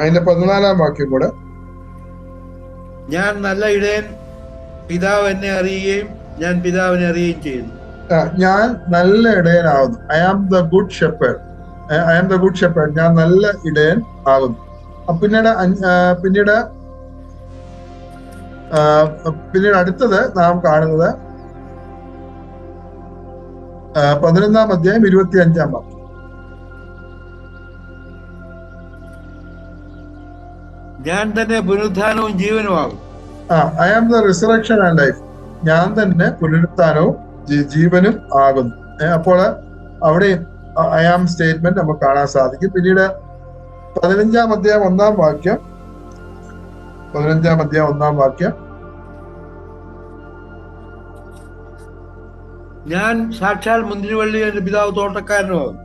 അതിന്റെ 14-ാം വാക്യം കൂടെ. ഞാൻ നല്ല ഇടയൻ, പിതാവ് എന്നെ അറിയുകയും ഞാൻ പിതാവിനെ അറിയുകയും ചെയ്യുന്നു. ഞാൻ നല്ല ഇടയനാകുന്നു. I am the good shepherd. I am the good shepherd. ഞാൻ നല്ല ഇടയൻ ആകുന്നു. പിന്നീട് അടുത്തത് നാം കാണുന്നത് 11-ാം അധ്യായം 25-ാം വാക്യം. ഞാൻ തന്നെ പുനരുത്ഥാനവും ജീവനുമാകും. I am the resurrection and life. ഞാൻ തന്നെ പുനരുത്ഥാനവും ജീവനും ആകുന്നു. അപ്പോൾ അവിടെ ഐ ആം സ്റ്റേറ്റ്മെന്റ് നമുക്ക് കാണാൻ സാധിക്കും. പിന്നീട് 15-ാം അധ്യായം 1-ാം വാക്യം. 15-ാം അധ്യായം 1-ാം വാക്യം. ഞാൻ സാക്ഷാൽ മുന്തിരിവള്ളി, എന്റെ പിതാവ് തോട്ടക്കാരനുമാകും.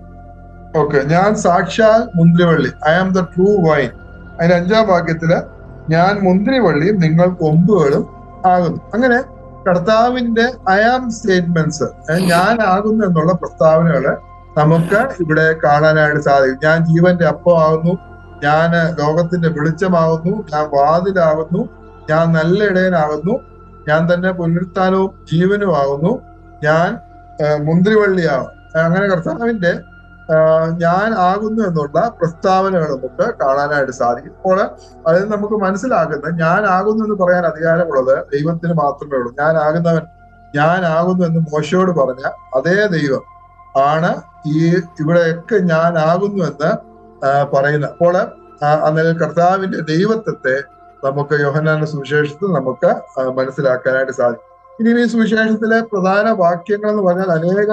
ഞാൻ സാക്ഷാൽ മുന്തിരിവള്ളി. I am the true vine. അതിന്റെ 5-ാം വാക്യത്തില് ഞാൻ മുന്തിരിവള്ളിയും നിങ്ങൾ കൊമ്പുകളും ആകുന്നു. അങ്ങനെ കർത്താവിന്റെ ഐ ആം സ്റ്റേറ്റ്മെന്റ്സ്, ഞാനാകുന്നു എന്നുള്ള പ്രസ്താവനകള് നമുക്ക് ഇവിടെ കാണാനായിട്ട് സാധിക്കും. ഞാൻ ജീവന്റെ അപ്പമാകുന്നു, ഞാൻ ലോകത്തിന്റെ വെളിച്ചമാകുന്നു, ഞാൻ വാതിലാകുന്നു, ഞാൻ നല്ല ഇടയനാകുന്നു, ഞാൻ തന്നെ പുനരുത്ഥാനവും ജീവനുമാകുന്നു, ഞാൻ മുന്തിരിവള്ളിയാകും. അങ്ങനെ കർത്താവിന്റെ ഞാൻ ആകുന്നു എന്നുള്ള പ്രസ്താവനകൾ നമുക്ക് കാണാനായിട്ട് സാധിക്കും. അപ്പോൾ അതിൽ നമുക്ക് മനസ്സിലാക്കുന്നത്, ഞാൻ ആകുന്നു എന്ന് പറയാൻ അധികാരമുള്ളത് ദൈവത്തിന് മാത്രമേ ഉള്ളൂ. ഞാൻ ആകുന്നു എന്ന് മോശയോട് പറഞ്ഞ അതേ ദൈവം ആണ് ഇവിടെയൊക്കെ ഞാൻ ആകുന്നു എന്ന് പറയുന്നത്. അപ്പോൾ അന്നേരം കർത്താവിന്റെ ദൈവത്വത്തെ നമുക്ക് യോഹന്നാന്റെ സുവിശേഷത്തിൽ നമുക്ക് മനസ്സിലാക്കാനായിട്ട് സാധിക്കും. ഇനി ഈ സുവിശേഷത്തിലെ പ്രധാന വാക്യങ്ങൾ എന്ന് പറഞ്ഞാൽ അനേക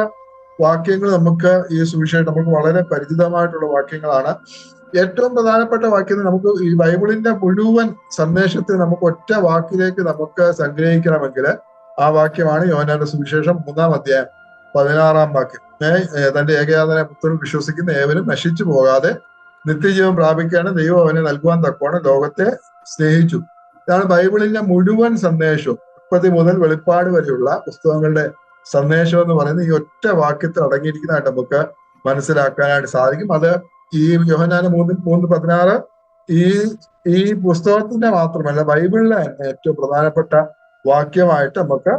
വാക്യങ്ങൾ നമുക്ക് ഈ സുവിശേഷം നമുക്ക് വളരെ പരിചിതമായിട്ടുള്ള വാക്യങ്ങളാണ്. ഏറ്റവും പ്രധാനപ്പെട്ട വാക്യം നമുക്ക് ഈ ബൈബിളിന്റെ മുഴുവൻ സന്ദേശത്തെ നമുക്ക് ഒറ്റ വാക്കിലേക്ക് നമുക്ക് സംഗ്രഹിക്കണമെങ്കിൽ ആ വാക്യമാണ് യോഹന്നാന്റെ സുവിശേഷം 3-ാം അധ്യായം 16-ാം വാക്യം. തന്റെ ഏകജാതനായ പുത്രനിൽ വിശ്വസിക്കുന്ന ഏവരും നശിച്ചു പോകാതെ നിത്യജീവൻ പ്രാപിക്കാണ് ദൈവം അവനെ നൽകുവാൻ തക്കവണ്ണം ലോകത്തെ സ്നേഹിച്ചു. ഇതാണ് ബൈബിളിന്റെ മുഴുവൻ സന്ദേശവും. ഉൽപ്പത്തി മുതൽ വെളിപ്പാട് വരെയുള്ള പുസ്തകങ്ങളുടെ സന്ദേശം എന്ന് പറയുന്നത് ഈ ഒറ്റ വാക്യത്തിൽ അടങ്ങിയിരിക്കുന്നതായിട്ട് നമുക്ക് മനസ്സിലാക്കാനായിട്ട് സാധിക്കും. അത് ഈ യോഹന്നാന് 3:16 ഈ പുസ്തകത്തിന്റെ മാത്രമല്ല ബൈബിളിലെ തന്നെ ഏറ്റവും പ്രധാനപ്പെട്ട വാക്യമായിട്ട് നമുക്ക്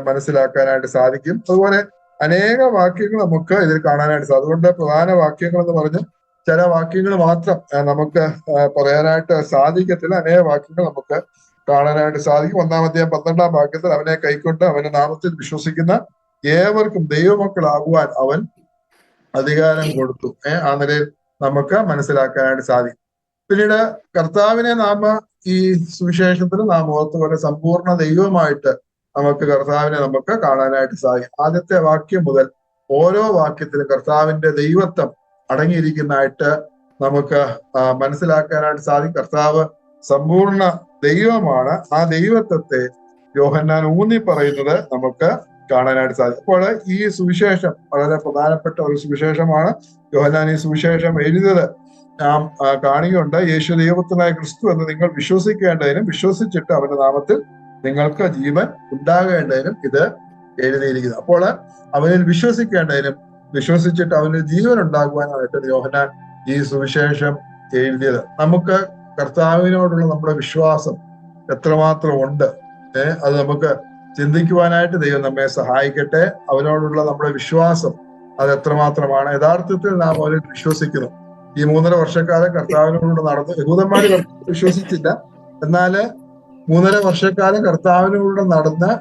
മനസ്സിലാക്കാനായിട്ട് സാധിക്കും. അതുപോലെ അനേക വാക്യങ്ങൾ നമുക്ക് ഇതിൽ കാണാനായിട്ട് സാധിക്കും. അതുകൊണ്ട് പ്രധാന വാക്യങ്ങൾ എന്ന് പറഞ്ഞ് ചില വാക്യങ്ങൾ മാത്രം നമുക്ക് പറയാനായിട്ട് സാധിക്കത്തില്ല. അനേക വാക്യങ്ങൾ നമുക്ക് കാണാനായിട്ട് സാധിക്കും. 1-ാം അധ്യായം 12-ാം വാക്യത്തിൽ അവനെ കൈക്കൊണ്ട് അവന്റെ നാമത്തിൽ വിശ്വസിക്കുന്ന ഏവർക്കും ദൈവമക്കളാകുവാൻ അവൻ അധികാരം കൊടുത്തു. ആ നിലയിൽ നമുക്ക് മനസ്സിലാക്കാനായിട്ട് സാധിക്കും. പിന്നീട് കർത്താവിനെ നാം ഈ സുവിശേഷത്തിൽ നാം ഓർത്തുപോലെ സമ്പൂർണ്ണ ദൈവമായിട്ട് നമുക്ക് കർത്താവിനെ നമുക്ക് കാണാനായിട്ട് സാധിക്കും. ആദ്യത്തെ വാക്യം മുതൽ ഓരോ വാക്യത്തിലും കർത്താവിന്റെ ദൈവത്വം അടങ്ങിയിരിക്കുന്നതായിട്ട് നമുക്ക് മനസ്സിലാക്കാനായിട്ട് സാധിക്കും. കർത്താവ് സമ്പൂർണ്ണ ദൈവമാണ്. ആ ദൈവത്വത്തെ യോഹന്നാൻ ഊന്നി പറയുന്നത് നമുക്ക് കാണാനായിട്ട് സാധിക്കും. അപ്പോൾ ഈ സുവിശേഷം വളരെ പ്രധാനപ്പെട്ട ഒരു സുവിശേഷമാണ്. യോഹന്നാൻ ഈ സുവിശേഷം എഴുതിയത് നാം കാണുകയുണ്ട്. യേശു ദൈവത്തിനായ ക്രിസ്തു എന്ന് നിങ്ങൾ വിശ്വസിക്കേണ്ടതിനും വിശ്വസിച്ചിട്ട് അവന്റെ നാമത്തിൽ നിങ്ങൾക്ക് ജീവൻ ഉണ്ടാകേണ്ടതിനും ഇത് എഴുതിയിരിക്കുന്നത്. അപ്പോൾ അവനിൽ വിശ്വസിക്കേണ്ടതിനും വിശ്വസിച്ചിട്ട് അവന് ജീവൻ ഉണ്ടാകുവാനായിട്ട് യോഹന്നാൻ ഈ സുവിശേഷം എഴുതിയത്. നമുക്ക് കർത്താവിനോടുള്ള നമ്മുടെ വിശ്വാസം എത്രമാത്രം ഉണ്ട്, അത് നമുക്ക് ചിന്തിക്കുവാനായിട്ട് ദൈവം നമ്മെ സഹായിക്കട്ടെ. അവനോടുള്ള നമ്മുടെ വിശ്വാസം അത് എത്രമാത്രമാണ്. യഥാർത്ഥത്തിൽ നാം അവനിൽ വിശ്വസിക്കുന്നു. ഈ 3.5 വർഷക്കാലം കർത്താവിനോട് നടന്നു. യഹൂദന്മാര് വിശ്വസിച്ചില്ല, എന്നാല് 3.5 വർഷക്കാലം കർത്താവിനോട് നടന്ന്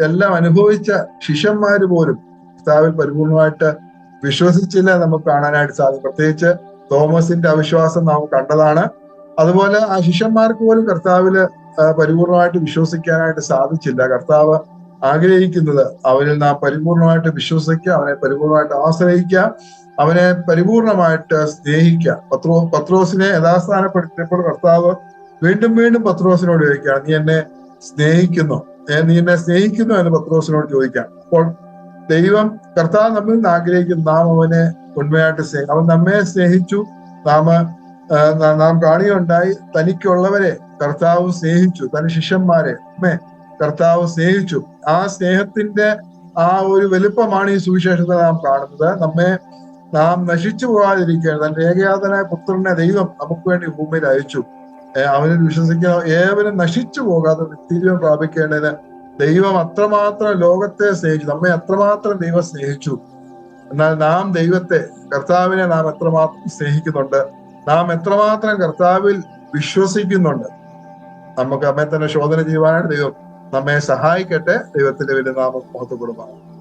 എല്ലാം അനുഭവിച്ച ശിഷ്യന്മാര് പോലും കർത്താവിൽ പരിപൂർണമായിട്ട് വിശ്വസിച്ചില്ല നമുക്ക് കാണാനായിട്ട് സാധിക്കും. പ്രത്യേകിച്ച് തോമസിന്റെ അവിശ്വാസം നാം കണ്ടതാണ്. അതുപോലെ ആ ശിഷ്യന്മാർക്ക് പോലും കർത്താവില് പരിപൂർണമായിട്ട് വിശ്വസിക്കാനായിട്ട് സാധിച്ചില്ല. കർത്താവ് ആഗ്രഹിക്കുന്നത് അവനിൽ നാം പരിപൂർണമായിട്ട് വിശ്വസിക്കുക, അവനെ പരിപൂർണമായിട്ട് ആശ്രയിക്കുക, അവനെ പരിപൂർണമായിട്ട് സ്നേഹിക്കുക. പത്രോസിനെ യഥാസ്ഥാനപ്പെടുത്തിയപ്പോൾ കർത്താവ് വീണ്ടും വീണ്ടും പത്രോസിനോട് ചോദിക്കുകയാണ്, നീ എന്നെ സ്നേഹിക്കുന്നു എന്ന് പത്രോസിനോട് ചോദിക്കാം. അപ്പോൾ ദൈവം കർത്താവ് നമ്മിൽ നിന്ന് ആഗ്രഹിക്കുന്നു നാം അവനെ ഉണ്മയായിട്ട് അവൻ നമ്മെ സ്നേഹിച്ചു. നാം കാണുകയുണ്ടായി, തനിക്കുള്ളവരെ കർത്താവ് സ്നേഹിച്ചു, തന്റെ ശിഷ്യന്മാരെ കർത്താവ് സ്നേഹിച്ചു. ആ സ്നേഹത്തിന്റെ ആ ഒരു വലുപ്പമാണ് ഈ സുവിശേഷത്തിൽ നാം കാണുന്നത്. നാം നശിച്ചു പോകാതിരിക്കുകയാണ്. തന്റെ ഏകജാതനായ പുത്രനെ ദൈവം നമുക്ക് വേണ്ടി ഭൂമിയിൽ അയച്ചു. അവനിൽ വിശ്വസിക്കുന്ന ഏവരും നശിച്ചു പോകാതെ നിത്യജീവൻ പ്രാപിക്കേണ്ടതിന് ദൈവം അത്രമാത്രം ലോകത്തെ സ്നേഹിച്ചു, നമ്മെ അത്രമാത്രം ദൈവം സ്നേഹിച്ചു. എന്നാൽ നാം കർത്താവിനെ നാം എത്രമാത്രം സ്നേഹിക്കുന്നുണ്ട്, നാം എത്രമാത്രം കർത്താവിൽ വിശ്വസിക്കുന്നുണ്ട്. നമുക്ക് നമ്മെ തന്നെ ശോധന ചെയ്യുവാനായിട്ട് ദൈവം നമ്മെ സഹായിക്കട്ടെ. ദൈവത്തിന്റെ വലിയ നാമം മഹത്വപ്പെടുമാറാകട്ടെ.